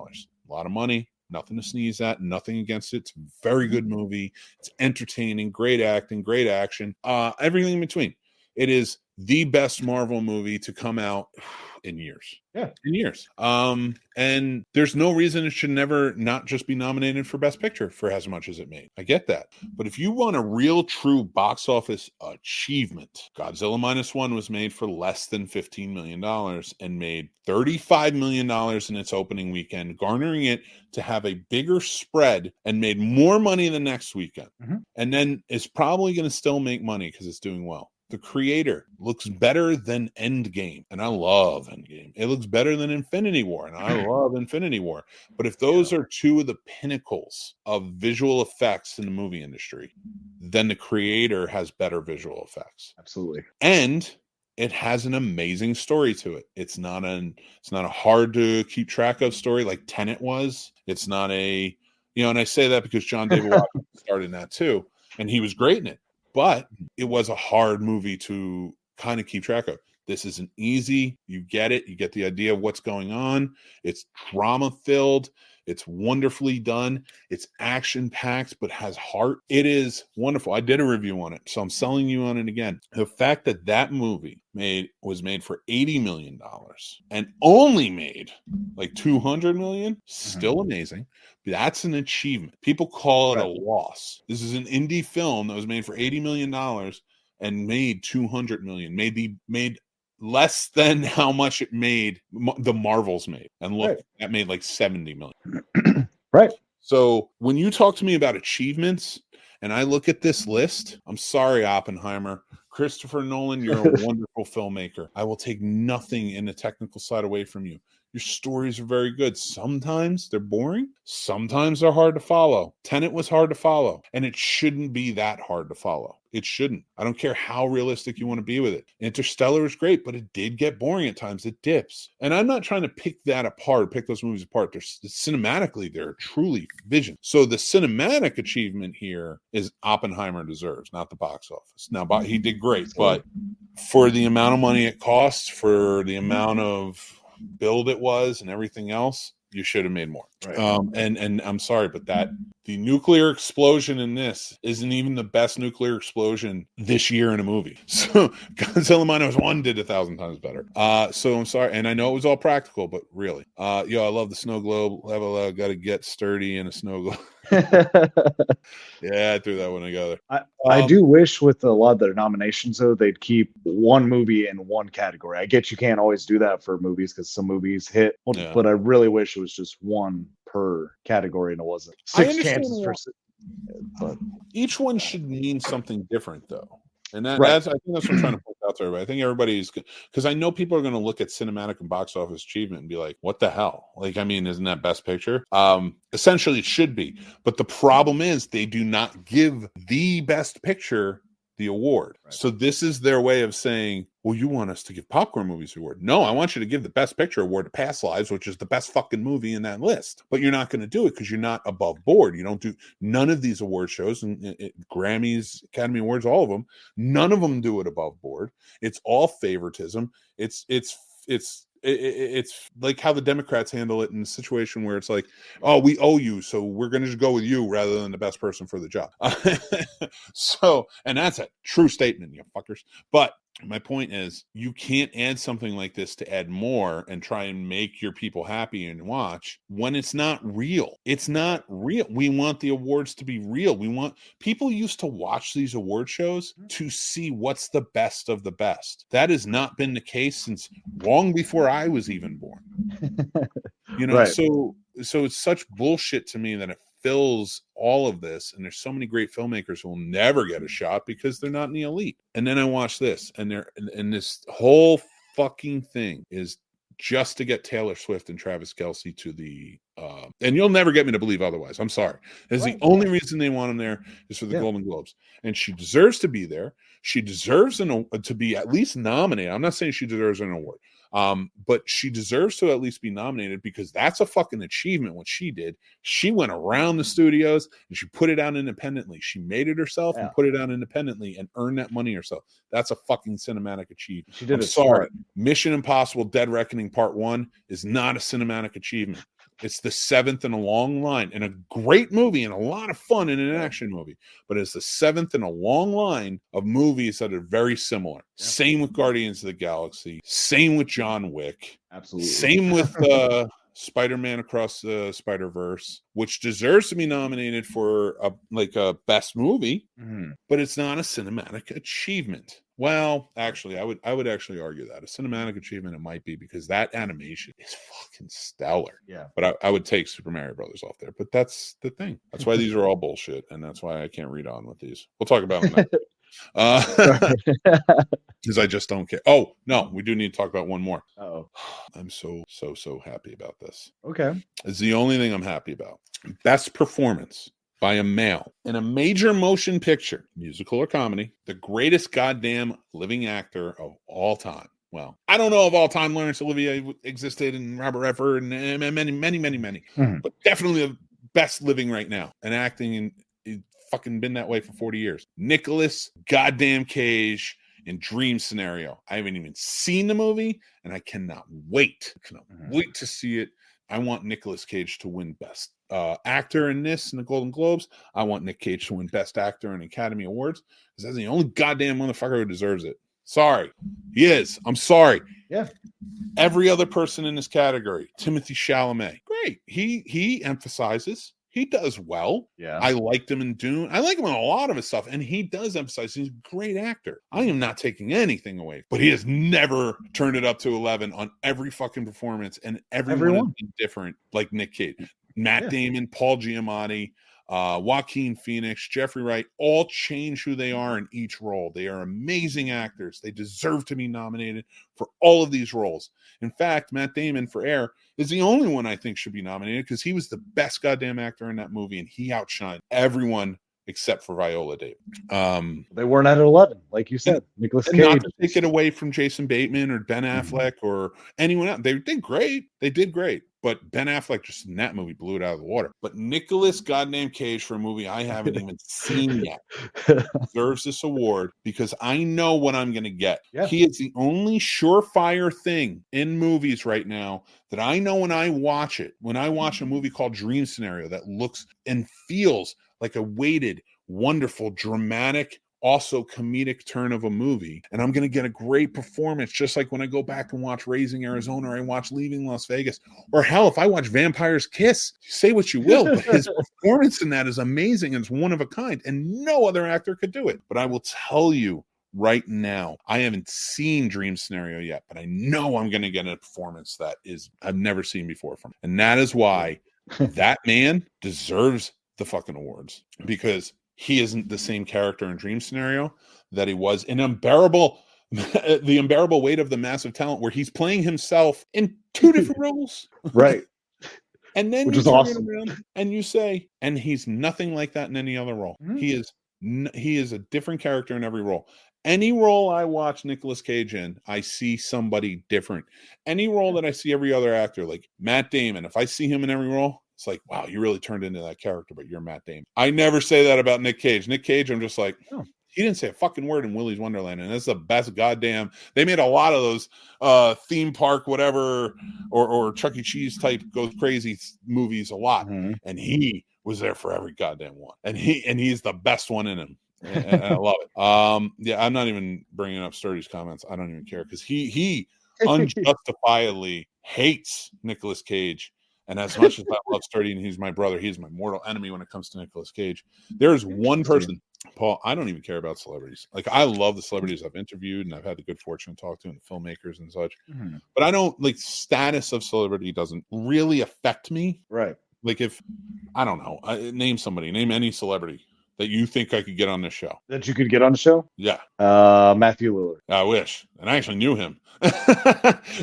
lot of money. Nothing to sneeze at, nothing against it. It's a very good movie. It's entertaining, great acting, great action, everything in between. It is the best Marvel movie to come out in years. Yeah, in years. And there's no reason it should never not just be nominated for Best Picture for as much as it made. I get that. But if you want a real, true box office achievement, Godzilla Minus One was made for less than $15 million and made $35 million in its opening weekend, garnering it to have a bigger spread and made more money the next weekend. And then it's probably going to still make money because it's doing well. The Creator looks better than Endgame, and I love Endgame. It looks better than Infinity War, and I love Infinity War. But if those are two of the pinnacles of visual effects in the movie industry, then The Creator has better visual effects. Absolutely. And it has an amazing story to it. It's not a hard to keep track of story like Tenet was. It's not and I say that because John David Washington starred in that too, and he was great in it. But it was a hard movie to kind of keep track of. This is an easy, you get it. You get the idea of what's going on. It's drama-filled. It's wonderfully done. It's action-packed, but has heart. It is wonderful. I did a review on it, so I'm selling you on it again. The fact that movie was made for $80 million and only made like $200 million, still amazing. That's an achievement. People call it a loss. This is an indie film that was made for $80 million and made $200 million. Made less than how much it made the Marvels made. And look, that made like $70 million. Right. So when you talk to me about achievements and I look at this list, I'm sorry, Oppenheimer. Christopher Nolan, you're a wonderful filmmaker. I will take nothing in the technical side away from you. Your stories are very good. Sometimes they're boring. Sometimes they're hard to follow. Tenet was hard to follow, and it shouldn't be that hard to follow. It shouldn't. I don't care how realistic you want to be with it. Interstellar is great, but it did get boring at times. It dips. And I'm not trying to pick those movies apart. Cinematically, they're truly vision. So the cinematic achievement here is Oppenheimer deserves, not the box office. Now, he did great, but for the amount of money it costs, for the amount of build it was and everything else, you should have made more. Right. And I'm sorry, but the nuclear explosion in this isn't even the best nuclear explosion this year in a movie. So Godzilla Minus One did 1,000 times better. So I'm sorry, and I know it was all practical, but really, I love the snow globe level. Got to get sturdy in a snow globe. Yeah, I threw that one together. I do wish with a lot of their nominations, though, they'd keep one movie in one category. I get you can't always do that for movies because some movies hit, Yeah. but I really wish it was just one per category and it wasn't I six understand chances for. But each one should mean something different, though. And Right. that's I think that's what I'm trying to point out to everybody. I think everybody's because I know people are going to look at cinematic and box office achievement and be like, "What the hell?" Like, I mean, isn't that Best Picture? Essentially, it should be. But the problem is they do not give the Best Picture the award. Right. So this is their way of saying, well, you want us to give popcorn movies the award. No, I want you to give the Best Picture award to Past Lives, which is the best fucking movie in that list. But you're not going to do it because you're not above board. You don't do none of these award shows and Grammys, Academy Awards, all of them. None of them do it above board. It's all favoritism. It's like how the Democrats handle it in a situation where it's like, oh, we owe you, so we're going to just go with you rather than the best person for the job. So, and that's a true statement, you fuckers. But my point is, you can't add something like this to add more and try and make your people happy and watch when it's not real. It's not real. We want the awards to be real. We want people used to watch these award shows to see what's the best of the best. That has not been the case since long before I was even born. You know, Right. so it's such bullshit to me that it fills all of this, and there's so many great filmmakers who will never get a shot because they're not in the elite. And then I watch this, and this whole fucking thing is just to get Taylor Swift and Travis Kelce to the and you'll never get me to believe otherwise. I'm sorry. That's the only reason they want him there is for the Golden Globes, and she deserves to be there. She deserves to be at least nominated. I'm not saying she deserves an award. But she deserves to at least be nominated because that's a fucking achievement. What she did, she went around the studios and she put it out independently. She made it herself and put it out independently and earned that money herself. That's a fucking cinematic achievement. She did I'm it sorry. smart. Mission Impossible: Dead Reckoning Part 1 is not a cinematic achievement. It's the 7th in a long line and a great movie and a lot of fun in an action movie, but it's the 7th in a long line of movies that are very similar. Yeah. Same with Guardians of the Galaxy. Same with John Wick. Absolutely. Same with Spider-Man Across the Spider-Verse, which deserves to be nominated for a best movie, but it's not a cinematic achievement. Well, actually, I would actually argue that a cinematic achievement it might be because that animation is fucking stellar. Yeah. But I would take Super Mario Brothers off there. But that's the thing. That's why these are all bullshit, and that's why I can't read on with these. We'll talk about them because I just don't care. Oh no, we do need to talk about one more. Oh, I'm so happy about this. Okay. It's the only thing I'm happy about. Best performance by a male in a major motion picture, musical or comedy, the greatest goddamn living actor of all time. Well, I don't know of all time. Laurence Olivier existed and Robert Redford and many, but definitely the best living right now and acting and fucking been that way for 40 years. Nicolas goddamn Cage in Dream Scenario. I haven't even seen the movie and I cannot wait. Wait to see it. I want Nicolas Cage to win best actor in this in the Golden Globes. I want Nick Cage to win best actor in Academy Awards because that's the only goddamn motherfucker who deserves it. Sorry. He is. I'm sorry. Yeah. Every other person in this category, Timothée Chalamet, great. He emphasizes. He does well. Yeah. I liked him in Dune. I like him in a lot of his stuff, and he does emphasize he's a great actor. I am not taking anything away, but he has never turned it up to 11 on every fucking performance, and everyone is different, like Nick Cage. Matt Damon, Paul Giamatti, Joaquin Phoenix, Jeffrey Wright, all change who they are in each role. They are amazing actors. They deserve to be nominated for all of these roles. In fact, Matt Damon for Air is the only one I think should be nominated because he was the best goddamn actor in that movie and he outshined everyone except for Viola Davis. They weren't at 11, like you said. Nicolas Cage. Not to take it away from Jason Bateman or Ben Affleck or anyone else. They did great. They did great. But Ben Affleck just in that movie blew it out of the water. But Nicolas goddamn Cage for a movie I haven't even seen yet deserves this award because I know what I'm going to get. Yeah. He is the only surefire thing in movies right now that I know when I watch it, when I watch a movie called Dream Scenario that looks and feels like a weighted, wonderful, dramatic, also comedic turn of a movie, and I'm going to get a great performance, just like when I go back and watch Raising Arizona, or I watch Leaving Las Vegas, or hell, if I watch Vampire's Kiss. Say what you will, but his performance in that is amazing and it's one of a kind, and no other actor could do it. But I will tell you right now, I haven't seen Dream Scenario yet, but I know I'm going to get a performance that is I've never seen before from him. And that is why that man deserves the fucking awards, because he isn't the same character in Dream Scenario that he was in Unbearable, the Unbearable Weight of the Massive Talent, where he's playing himself in 2 different roles. Right. And then Which you is turn awesome. it around and you say, and he's nothing like that in any other role. Mhm. He is a different character in every role. Any role I watch Nicolas Cage in, I see somebody different. Any role that I see every other actor, like Matt Damon, if I see him in every role, it's like, wow, you really turned into that character, but you're Matt Damon. I never say that about Nick Cage. Nick Cage, I'm just like, Oh. he didn't say a fucking word in Willy's Wonderland, and that's the best goddamn. They made a lot of those theme park, whatever, or Chuck E. Cheese type goes crazy movies a lot, and he was there for every goddamn one, and he's the best one in him. And I love it. Yeah, I'm not even bringing up Sturdy's comments. I don't even care, because he unjustifiably hates Nicolas Cage. And as much as I love Sturdy and he's my brother, he's my mortal enemy when it comes to Nicolas Cage. There's one person, Paul, I don't even care about celebrities. Like, I love the celebrities I've interviewed and I've had the good fortune to talk to, and the filmmakers and such. But I don't, like, status of celebrity doesn't really affect me. Right. Like, if, I don't know, name somebody, name any celebrity that you think I could get on this show. That you could get on the show? Yeah. Matthew Lillard. I wish. And I actually knew him.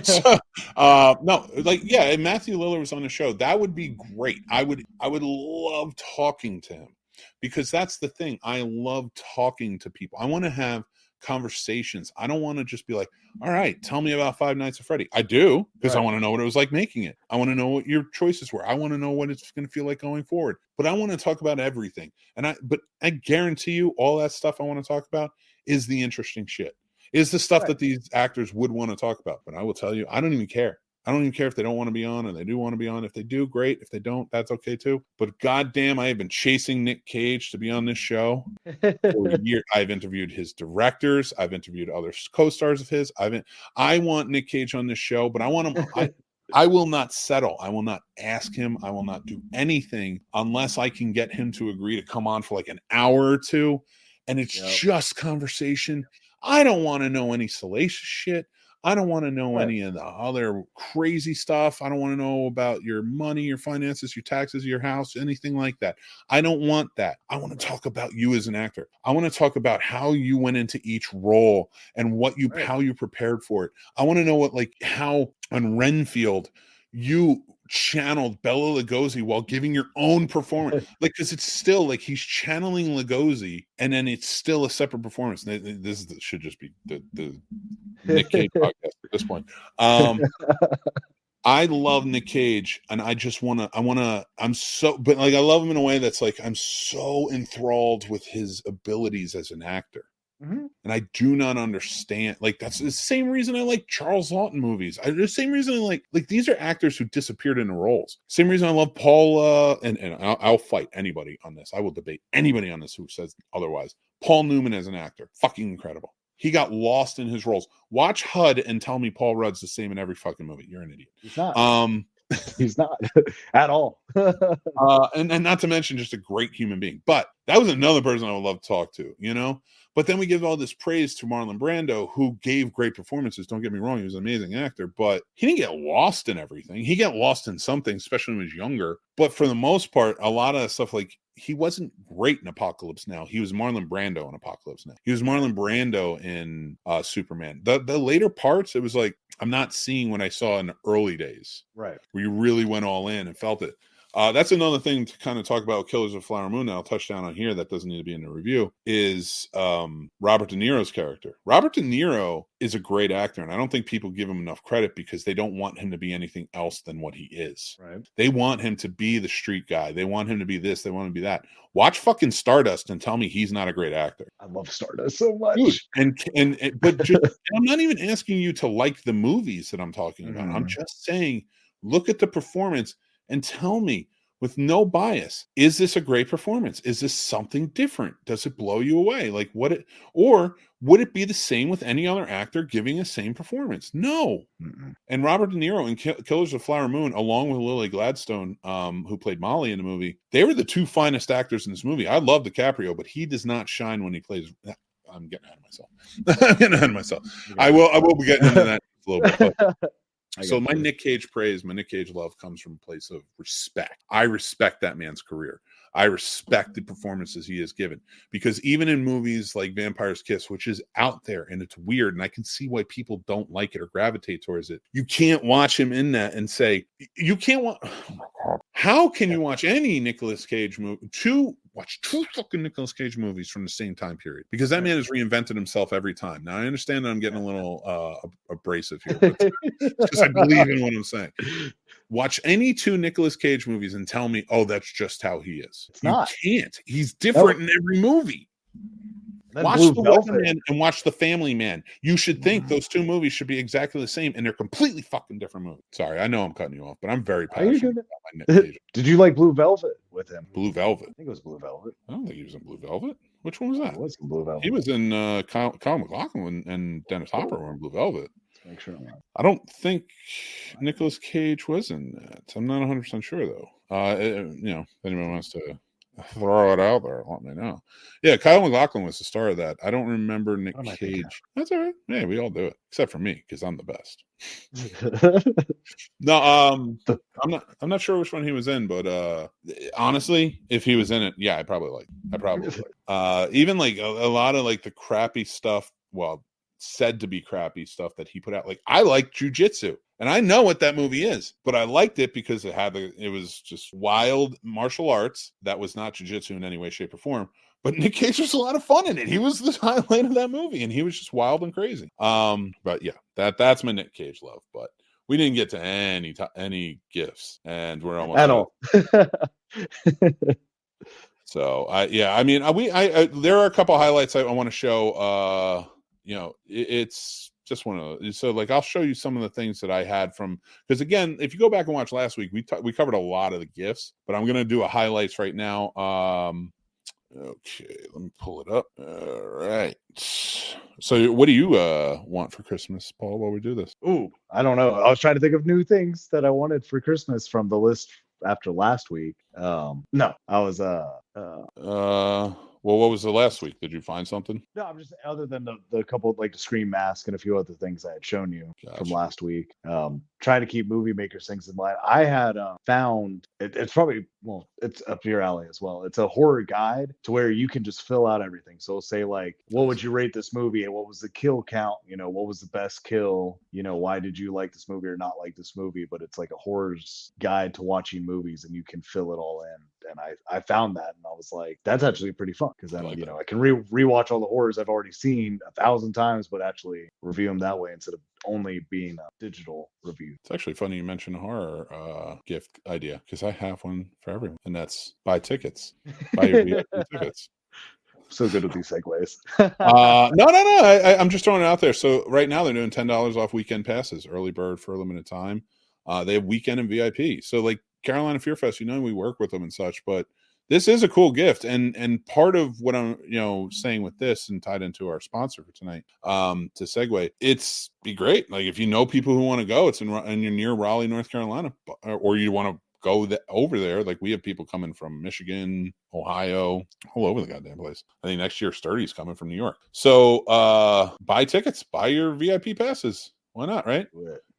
So, no, like, yeah, and Matthew Lillard was on the show. That would be great. I would love talking to him, because that's the thing. I love talking to people. I want to have conversations. I don't want to just be like, all right, tell me about Five Nights at Freddy. I do, because I want to know what it was like making it. I want to know what your choices were. I want to know what it's going to feel like going forward. But I want to talk about everything. But I guarantee you, all that stuff I want to talk about is the interesting shit. Is the stuff that these actors would want to talk about. But I will tell you, I don't even care. I don't even care if they don't want to be on, or they do want to be on. If they do, great. If they don't, that's okay too. But goddamn, I have been chasing Nick Cage to be on this show for a year. I've interviewed his directors. I've interviewed other co-stars of his. I want Nick Cage on this show, but I want him. I will not settle. I will not ask him. I will not do anything unless I can get him to agree to come on for like an hour or two, and it's just conversation. I don't want to know any salacious shit. I don't want to know any of the other crazy stuff. I don't want to know about your money, your finances, your taxes, your house, anything like that. I don't want that. I want to talk about you as an actor. I want to talk about how you went into each role and how you prepared for it. I want to know how on Renfield you channeled Bela Lugosi while giving your own performance, because it's still like he's channeling Lugosi, and then it's still a separate performance. This should just be the Nick Cage podcast at this point. I love Nick Cage, and I love him in a way that's like, I'm so enthralled with his abilities as an actor. And I do not understand. Like, that's the same reason I like Charles Lawton movies. The same reason I like these are actors who disappeared into roles. Same reason I love Paul. And I'll fight anybody on this. I will debate anybody on this who says otherwise. Paul Newman as an actor, fucking incredible. He got lost in his roles. Watch HUD and tell me Paul Rudd's the same in every fucking movie. You're an idiot. He's not. He's not at all. And not to mention, just a great human being. But that was another person I would love to talk to, you know? But then we give all this praise to Marlon Brando, who gave great performances. Don't get me wrong, he was an amazing actor, but he didn't get lost in everything. He got lost in something, especially when he was younger. But for the most part, a lot of stuff, like, he wasn't great in Apocalypse Now. He was Marlon Brando in Apocalypse Now. He was Marlon Brando in Superman. The later parts, it was like, I'm not seeing what I saw in the early days. Right. Where you really went all in and felt it. That's another thing to kind of talk about Killers of the Flower Moon that I'll touch down on here that doesn't need to be in the review is Robert De Niro's character. Robert De Niro is a great actor, and I don't think people give him enough credit because they don't want him to be anything else than what he is. Right. They want him to be the street guy. They want him to be this. They want him to be that. Watch fucking Stardust and tell me he's not a great actor. I love Stardust so much. Dude, but I'm not even asking you to like the movies that I'm talking about. I'm just saying, look at the performance and tell me, with no bias. Is this a great performance? Is this something different? Does it blow you away? Like or would it be the same with any other actor giving the same performance? No. Mm-mm. And Robert De Niro in Killers of the Flower Moon, along with Lily Gladstone, who played Molly in the movie, they were the two finest actors in this movie. I love DiCaprio, but he does not shine when he plays. I'm getting ahead of myself. I'm getting ahead of myself. I will be getting into that in a little bit. But so my Nick Cage praise, my Nick Cage love comes from a place of respect. I respect that man's career. I respect the performances he has given, because even in movies like Vampire's Kiss, which is out there and it's weird, and I can see why people don't like it or gravitate towards it, you can't watch him in that and say, you can't watch. How can you watch any Nicolas Cage movie, watch two fucking Nicolas Cage movies from the same time period? Because that man has reinvented himself every time. Now, I understand that I'm getting a little abrasive here, but because I believe in what I'm saying. Watch any two Nicolas Cage movies and tell me, oh, that's just how he is. It's not. You can't. He's different in every movie. Watch The Weatherman and watch The Family Man. You should think those two movies should be exactly the same, and they're completely fucking different movies. Sorry, I know I'm cutting you off, but I'm very passionate about my Nick Cage. Did you like Blue Velvet with him? Blue Velvet? I think it was Blue Velvet. I don't think he was in Blue Velvet. Which one was that? It was in Blue Velvet. He was in Kyle MacLachlan and Dennis Hopper were in Blue Velvet. Make sure I'm not. I don't think Nicolas Cage was in that. I'm not 100% sure, though. If anyone wants to throw it out there, let me know. Yeah, Kyle MacLachlan was the star of that. I don't remember Nick Cage. That's all right. Yeah, we all do it, except for me, because I'm the best. No, I'm not sure which one he was in, but honestly, if he was in it, yeah, I probably would. Even like a lot of like the crappy stuff. Well, said to be crappy stuff that he put out. Like, I like Jiu-Jitsu, and I know what that movie is, but I liked it because it was just wild martial arts that was not Jiu-Jitsu in any way, shape, or form. But Nick Cage was a lot of fun in it. He was the highlight of that movie, and he was just wild and crazy. But yeah, that's my Nick Cage love. But we didn't get to any gifts, and we're almost at all. So there are a couple highlights I want to show. It's just one of those. So like, I'll show you some of the things that I had from, because again, if you go back and watch last week, we covered a lot of the gifts, but I'm going to do a highlights right now. Okay, let me pull it up. All right. So what do you want for Christmas, Paul, while we do this? Ooh, I don't know. I was trying to think of new things that I wanted for Christmas from the list after last week. No, I was well, what was the last week? Did you find something? No, I'm just, other than the couple, like the Scream mask and a few other things I had shown you from last week. Trying to keep movie makers things in mind. I had found it's probably, well, it's up your alley as well. It's a horror guide to where you can just fill out everything. So say like, what would you rate this movie, and what was the kill count? What was the best kill? Why did you like this movie or not like this movie? But it's like a horror's guide to watching movies, and you can fill it all in. And I found that, and I was like, that's actually pretty fun, because then I can rewatch all the horrors I've already seen 1,000 times, but actually review them that way instead of only being a digital review. It's actually funny you mentioned a horror gift idea, because I have one for everyone, and that's buy tickets. Buy your VIP tickets. So good with these segues. No. I'm just throwing it out there. So right now they're doing $10 off weekend passes, early bird for a limited time. They have weekend and VIP. So like Carolina Fear Fest, we work with them and such, but this is a cool gift. And part of what I'm, saying with this, and tied into our sponsor for tonight, to segue, it's be great. Like if you know people who want to go, it's and you're near Raleigh, North Carolina, or you want to go over there. Like we have people coming from Michigan, Ohio, all over the goddamn place. I think next year Sturdy's coming from New York. So buy tickets, buy your VIP passes. Why not, right?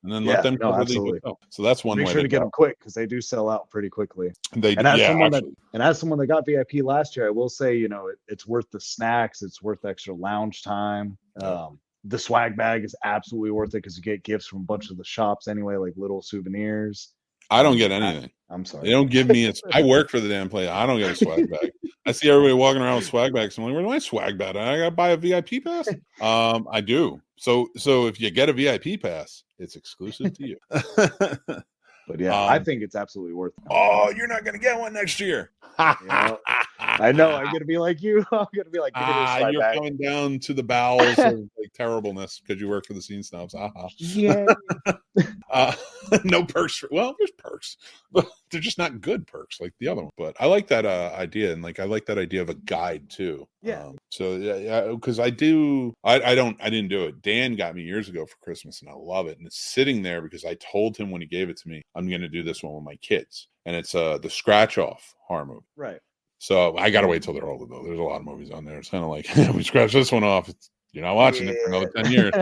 And then let them cover the hotel. So that's one way. Make sure to get them quick, because they do sell out pretty quickly. As someone that got VIP last year, I will say, it's worth the snacks. It's worth the extra lounge time. The swag bag is absolutely worth it, because you get gifts from a bunch of the shops anyway, like little souvenirs. I don't get anything. I'm sorry. They don't give me I work for the damn place. I don't get a swag bag. I see everybody walking around with swag bags. I'm like, where's my swag bag? I gotta buy a VIP pass. I do. So if you get a VIP pass, it's exclusive to you. But yeah, I think it's absolutely worth it. Oh, you're not gonna get one next year. I know. I'm gonna be like you. I'm gonna be like, you're bag. Coming down to the bowels of like terribleness because you work for the Scene Snobs. Yeah. No perks. There's perks, but they're just not good perks like the other one. But I like that idea, and like I like that idea of a guide too. Yeah. So yeah, because I didn't do it. Dan got me years ago for Christmas, and I love it. And it's sitting there because I told him when he gave it to me, I'm going to do this one with my kids, and it's the Scratch Off horror movie. Right. So I got to wait till they're older though. There's a lot of movies on there. It's kind of like we scratch this one off. You're not watching it for another 10 years.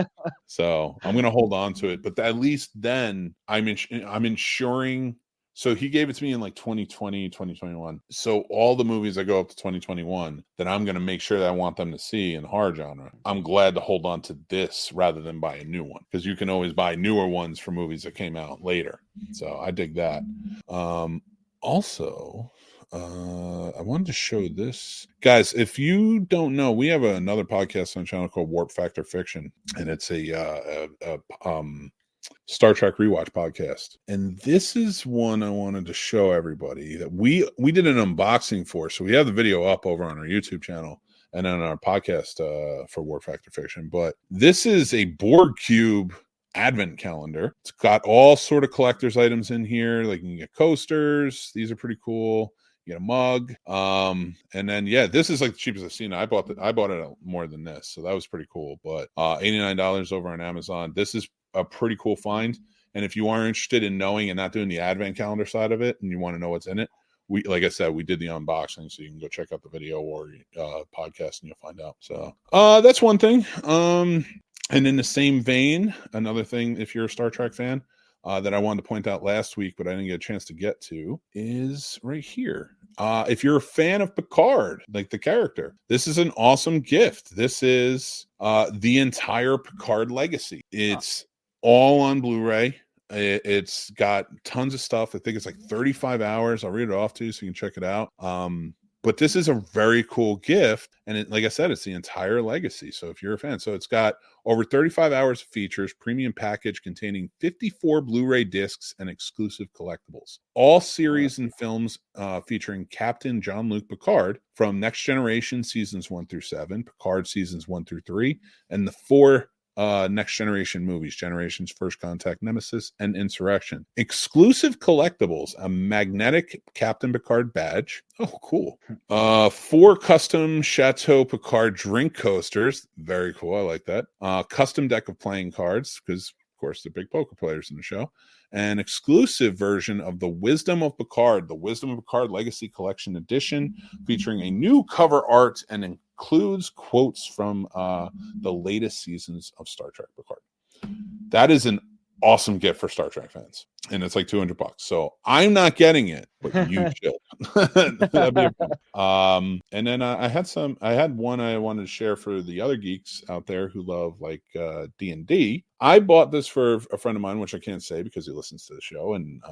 So I'm going to hold on to it. But at least then I'm ensuring. So he gave it to me in like 2020, 2021. So all the movies that go up to 2021 that I'm going to make sure that I want them to see in the horror genre, I'm glad to hold on to this rather than buy a new one. Because you can always buy newer ones for movies that came out later. So I dig that. Also... I wanted to show this. Guys, if you don't know, we have another podcast on the channel called Warp Factor Fiction, and it's a Star Trek rewatch podcast. And this is one I wanted to show everybody that we did an unboxing for. So we have the video up over on our YouTube channel and on our podcast for Warp Factor Fiction. But this is a board cube advent calendar. It's got all sort of collector's items in here. Like you can get coasters. These are pretty cool. You get a mug. And then this is like the cheapest I've seen. I bought it more than this, so that was pretty cool. But $89 over on Amazon. This is a pretty cool find. And if you are interested in knowing and not doing the advent calendar side of it, and you want to know what's in it, like I said, we did the unboxing, so you can go check out the video or podcast, and you'll find out. So that's one thing. And in the same vein, another thing, if you're a Star Trek fan, that I wanted to point out last week, but I didn't get a chance to get to, is right here. If you're a fan of Picard, like the character, this is an awesome gift. This is the entire Picard legacy. It's all on Blu-ray. It's got tons of stuff. I think it's like 35 hours. I'll read it off to you so you can check it out. But this is a very cool gift. And like I said, it's the entire legacy. So if you're a fan, so it's got over 35 hours of features, premium package containing 54 Blu-ray discs and exclusive collectibles. All series and films featuring Captain Jean-Luc Picard from Next Generation seasons 1 through 7, Picard seasons 1 through 3, and the 4 Next Generation movies, Generations, First Contact, Nemesis, and Insurrection. Exclusive collectibles, a magnetic Captain Picard badge. Oh, cool. 4 custom Chateau Picard drink coasters. Very cool. I like that. Custom deck of playing cards, because, of course, they're big poker players in the show. An exclusive version of the Wisdom of Picard Legacy Collection Edition, featuring a new cover art and includes quotes from the latest seasons of Star Trek Picard. That is an awesome gift for Star Trek fans, and it's like $200. So I'm not getting it, but you should. That'd be and then I had one I wanted to share for the other geeks out there who love like D&D. I bought this for a friend of mine, which I can't say because he listens to the show, and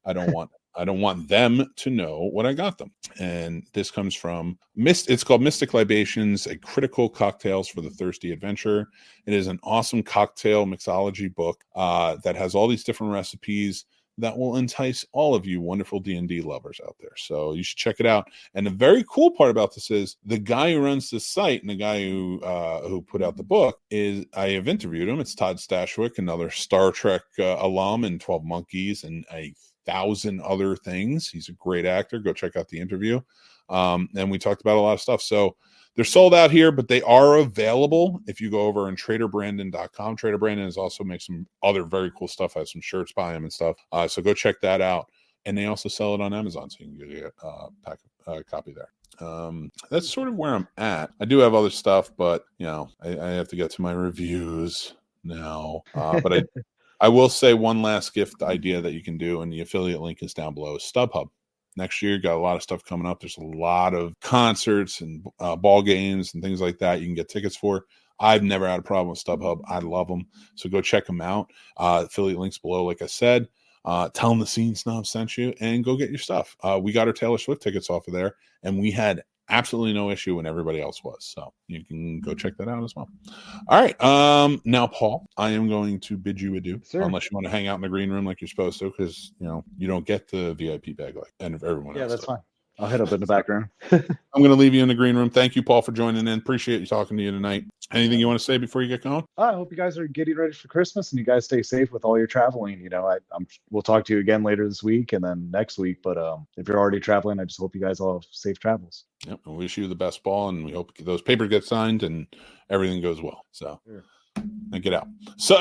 I don't want them to know what I got them. And this comes from it's called Mystic Libations, a critical cocktails for the thirsty adventurer. It is an awesome cocktail mixology book that has all these different recipes that will entice all of you wonderful D&D lovers out there. So you should check it out. And the very cool part about this is the guy who runs this site and the guy who put out the book is, I have interviewed him. It's Todd Stashwick, another Star Trek alum and 12 Monkeys and a 1,000 other things. He's a great actor. Go check out the interview. And we talked about a lot of stuff. So they're sold out here, but they are available if you go over on traderbrandon.com. Trader Brandon has also makes some other very cool stuff. I have some shirts by him and stuff. So go check that out. And they also sell it on Amazon, so you can get a copy there. That's sort of where I'm at. I do have other stuff, but I have to get to my reviews now. But I will say one last gift idea that you can do, and the affiliate link is down below, is StubHub. Next year, got a lot of stuff coming up. There's a lot of concerts and ball games and things like that you can get tickets for. I've never had a problem with StubHub. I love them. So go check them out. Affiliate links below, like I said. Tell them the Scene Snob sent you and go get your stuff. We got our Taylor Swift tickets off of there, and we had absolutely no issue when everybody else was. So you can go check that out as well. All right. Now, Paul, I am going to bid you adieu, unless you want to hang out in the green room like you're supposed to, because you don't get the VIP bag like and everyone else. Yeah, that's fine. I'll head up in the back room. I'm going to leave you in the green room. Thank you, Paul, for joining in. Appreciate you talking to you tonight. Anything you want to say before you get going? I hope you guys are getting ready for Christmas and you guys stay safe with all your traveling. You know, we'll talk to you again later this week and then next week. But if you're already traveling, I just hope you guys all have safe travels. Yep. I wish you the best, Paul, and we hope those papers get signed and everything goes well. So, and get out. So,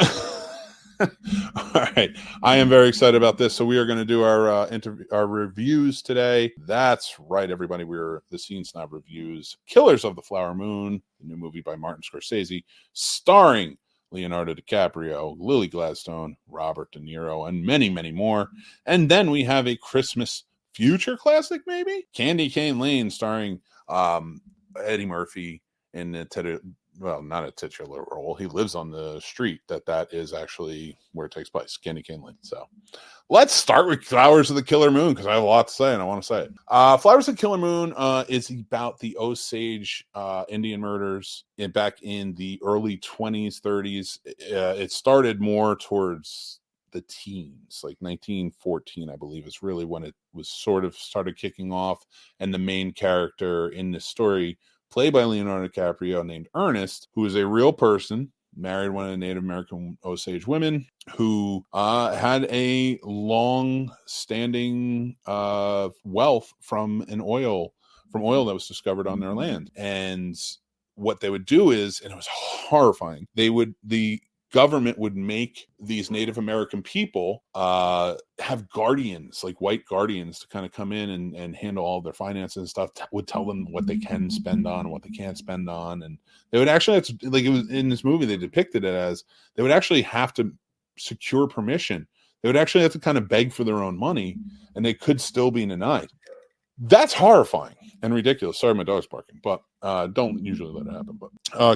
all right. I am very excited about this. So we are going to do our reviews today. That's right, everybody. We're the Scene Snob Reviews. Killers of the Flower Moon, the new movie by Martin Scorsese, starring Leonardo DiCaprio, Lily Gladstone, Robert De Niro, and many, many more. And then we have a Christmas future classic, maybe? Candy Cane Lane, starring Eddie Murphy in the not a titular role. He lives on the street that is actually where it takes place, Candy Cane Lane. So let's start with Flowers of the Killer Moon, because I have a lot to say and I want to say it. Flowers of the Killer Moon is about the Osage Indian murders back in the early 20s, 30s. It started more towards the teens, like 1914, I believe, is really when it was sort of started kicking off. And the main character in this story, played by Leonardo DiCaprio, named Ernest, who is a real person, married one of the Native American Osage women, who had a long-standing wealth from oil that was discovered on their land. And what they would do is, and it was horrifying, the government would make these Native American people have guardians, like white guardians, to kind of come in and handle all of their finances and stuff, would tell them what they can spend on and what they can't spend on. And they would actually have to, like, it was in this movie, they depicted it as they would actually have to secure permission. They would actually have to kind of beg for their own money, and they could still be denied. That's horrifying and ridiculous. Sorry, my dog's barking, but don't usually let it happen. But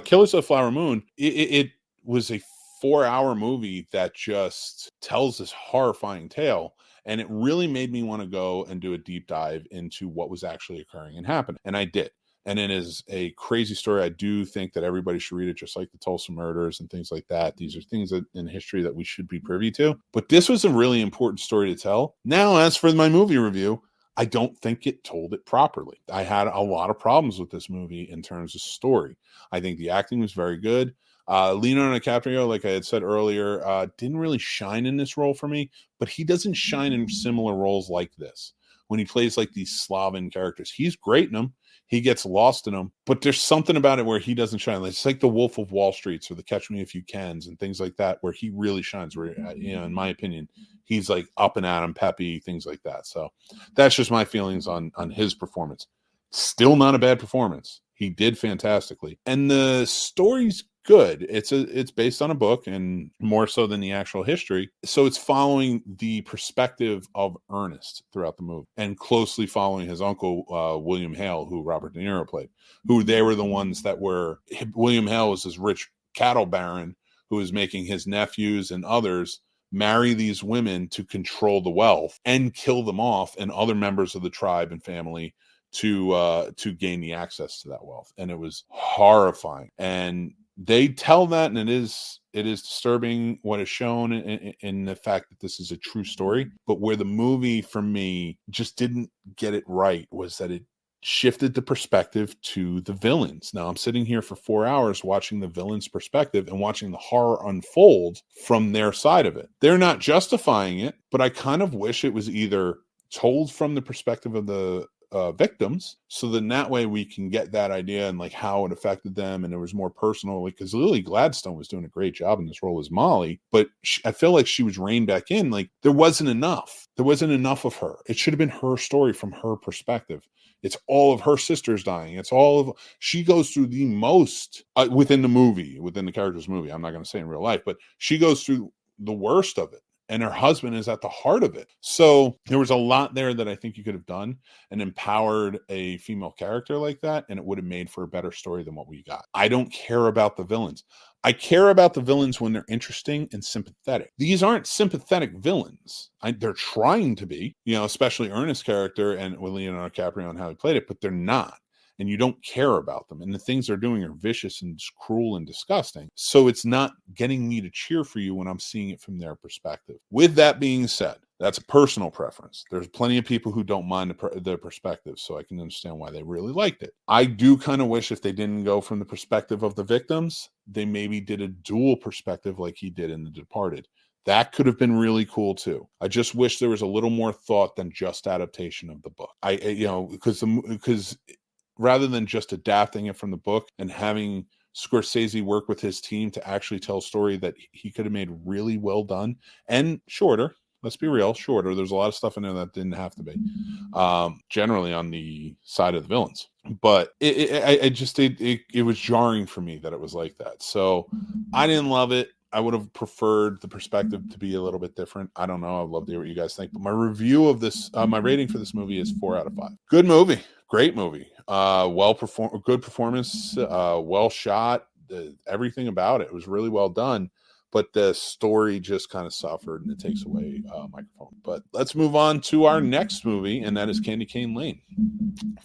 Killers of the Flower Moon, it was a 4-hour movie that just tells this horrifying tale, and it really made me want to go and do a deep dive into what was actually occurring and happening, and I did. And it is a crazy story. I do think that everybody should read it, just like the Tulsa murders and things like that. These are things that in history that we should be privy to, but this was a really important story to tell. Now, as for my movie review, I don't think it told it properly. I had a lot of problems with this movie in terms of story. I think the acting was very good. Leonardo DiCaprio, like I had said earlier, didn't really shine in this role for me, but he doesn't shine in similar roles like this. When he plays like these Slavic characters, he's great in them. He gets lost in them, but there's something about it where he doesn't shine. It's like the Wolf of Wall Street or the Catch Me If You Cans and things like that, where he really shines. Where, in my opinion, he's like up and at him, peppy, things like that. So that's just my feelings on his performance. Still not a bad performance. He did fantastically, and the story's good. It's based on a book, and more so than the actual history. So it's following the perspective of Ernest throughout the movie, and closely following his uncle, William Hale, who Robert De Niro played, who they were the ones that were, William Hale was this rich cattle baron who was making his nephews and others marry these women to control the wealth and kill them off and other members of the tribe and family to gain the access to that wealth. And it was horrifying. And they tell that, and it is disturbing what is shown in the fact that this is a true story. But where the movie, for me, just didn't get it right was that it shifted the perspective to the villains. Now I'm sitting here for 4 hours watching the villains' perspective and watching the horror unfold from their side of it. They're not justifying it, but I kind of wish it was either told from the perspective of the victims, so then that way we can get that idea and like how it affected them, and it was more personal, because Lily Gladstone was doing a great job in this role as Molly, but I feel like she was reined back in. Like there wasn't enough of her. It should have been her story from her perspective. It's all of her sisters dying. It's all of, she goes through the most within the character's movie. I'm not going to say in real life, but she goes through the worst of it. And her husband is at the heart of it. So there was a lot there that I think you could have done and empowered a female character like that, and it would have made for a better story than what we got. I don't care about the villains. I care about the villains when they're interesting and sympathetic. These aren't sympathetic villains. They're trying to be, especially Ernest's character and with Leonardo DiCaprio and how he played it, but they're not. And you don't care about them. And the things they're doing are vicious and cruel and disgusting. So it's not getting me to cheer for you when I'm seeing it from their perspective. With that being said, That's a personal preference. There's plenty of people who don't mind their perspective, so I can understand why they really liked it. I do kind of wish if they didn't go from the perspective of the victims, they maybe did a dual perspective like he did in The Departed. That could have been really cool too. I just wish there was a little more thought than just adaptation of the book. Because rather than just adapting it from the book and having Scorsese work with his team to actually tell a story that he could have made really well done and shorter. Let's be real, shorter. There's a lot of stuff in there that didn't have to be, generally on the side of the villains. But it was jarring for me that it was like that. So I didn't love it. I would have preferred the perspective to be a little bit different. I don't know. I'd love to hear what you guys think. But my review of this, my rating for this movie is 4 out of 5. Good movie. Great movie. Good performance. Well shot. Everything about it was really well done. But the story just kind of suffered, and it takes away microphone. But let's move on to our next movie, and that is Candy Cane Lane.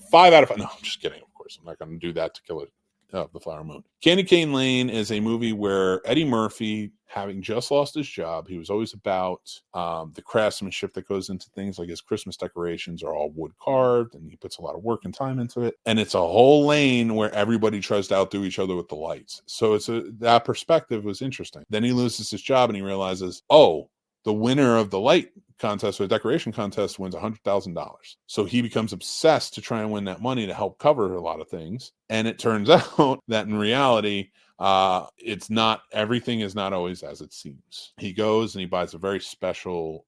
5 out of 5. No, I'm just kidding. Of course, I'm not going to do that to kill it. The Flower Moon. Candy Cane Lane is a movie where Eddie Murphy, having just lost his job, he was always about the craftsmanship that goes into things like his Christmas decorations are all wood carved, and he puts a lot of work and time into it. And it's a whole lane where everybody tries to outdo each other with the lights. So that perspective was interesting. Then he loses his job and he realizes, oh, the winner of the light contest or the decoration contest wins $100,000. So he becomes obsessed to try and win that money to help cover a lot of things. And it turns out that in reality, it's not, everything is not always as it seems. He goes and he buys a very special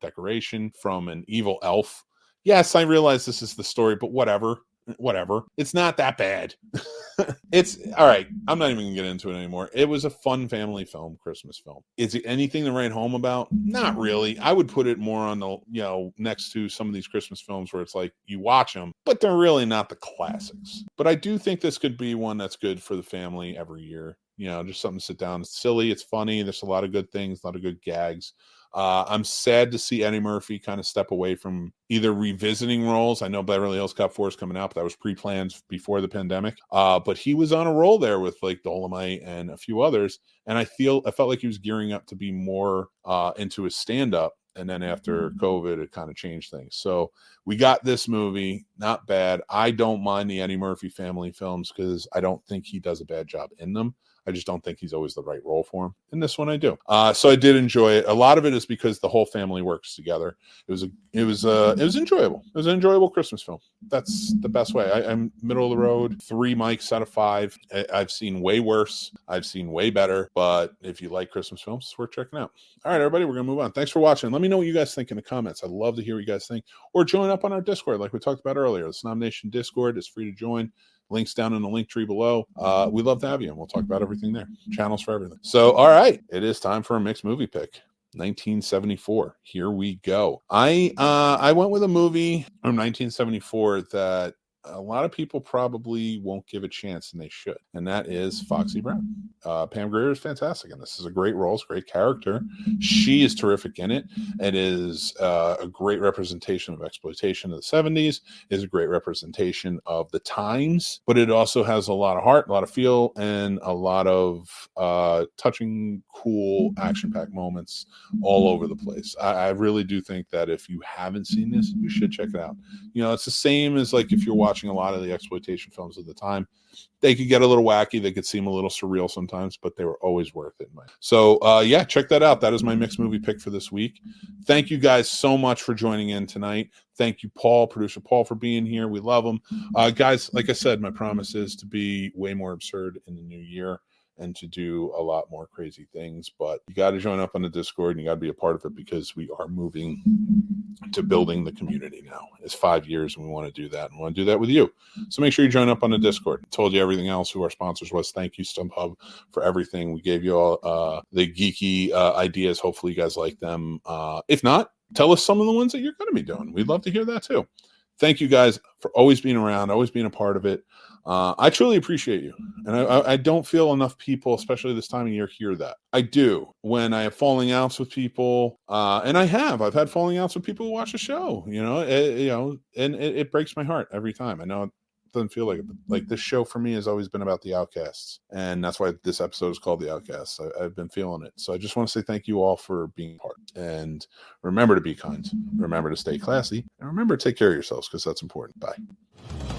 decoration from an evil elf. Yes, I realize this is the story, but whatever. It's not that bad. It's all right. I'm not even gonna get into it anymore. It was a fun family film, Christmas film. Is it anything to write home about? Not really. I would put it more on the, next to some of these Christmas films where it's like you watch them, but they're really not the classics. But I do think this could be one that's good for the family every year. Just something to sit down. It's silly. It's funny. There's a lot of good things, a lot of good gags. I'm sad to see Eddie Murphy kind of step away from either revisiting roles. I know Beverly Hills Cop 4 is coming out, but that was pre-planned before the pandemic. But he was on a roll there with like Dolomite and a few others. And I felt like he was gearing up to be more into his stand-up. And then after COVID, it kind of changed things. So we got this movie, not bad. I don't mind the Eddie Murphy family films because I don't think he does a bad job in them. I just don't think he's always the right role for him. In this one, I do. So I did enjoy it. A lot of it is because the whole family works together. It was enjoyable. It was an enjoyable Christmas film. That's the best way. I'm middle of the road. 3 mics out of 5. I've seen way worse. I've seen way better. But if you like Christmas films, it's worth checking out. All right, everybody, we're gonna move on. Thanks for watching. Let me know what you guys think in the comments. I'd love to hear what you guys think. Or join up on our Discord, like we talked about earlier. The Snob Nation Discord is free to join. Links down in the link tree below. We'd love to have you, and we'll talk about everything there. Channels for everything. So, all right, it is time for a mixed movie pick. 1974. Here we go. I went with a movie from 1974 that a lot of people probably won't give a chance, and they should. And that is Foxy Brown. Pam Grier is fantastic, and this is a great role. It's a great character. She is terrific in it. It is a great representation of exploitation of the 70s. It is a great representation of the times, but it also has a lot of heart, a lot of feel, and a lot of touching, cool, action-packed moments all over the place. I really do think that if you haven't seen this, you should check it out. It's the same as like if you're watching a lot of the exploitation films of the time. They could get a little wacky. They could seem a little surreal sometimes, but they were always worth it. So, check that out. That is my mixed movie pick for this week. Thank you guys so much for joining in tonight. Thank you, Paul, producer Paul, for being here. We love him. Guys, like I said, my promise is to be way more absurd in the new year and to do a lot more crazy things. But you got to join up on the Discord and you got to be a part of it because we are moving to building the community now. It's 5 years and we want to do that. And we want to do that with you. So make sure you join up on the Discord. I told you everything else, who our sponsors was. Thank you, StubHub, for everything. We gave you all the geeky ideas. Hopefully you guys like them. If not, tell us some of the ones that you're going to be doing. We'd love to hear that too. Thank you guys for always being around, always being a part of it. I truly appreciate you. And I don't feel enough people, especially this time of year, hear that. I do. When I have falling outs with people, and I've had falling outs with people who watch the show, and it breaks my heart every time. I know it doesn't feel like it. Like this show for me has always been about the Outcasts, and that's why this episode is called the Outcasts. I've been feeling it. So I just want to say thank you all for being part, and remember to be kind, remember to stay classy, and remember to take care of yourselves because that's important. Bye.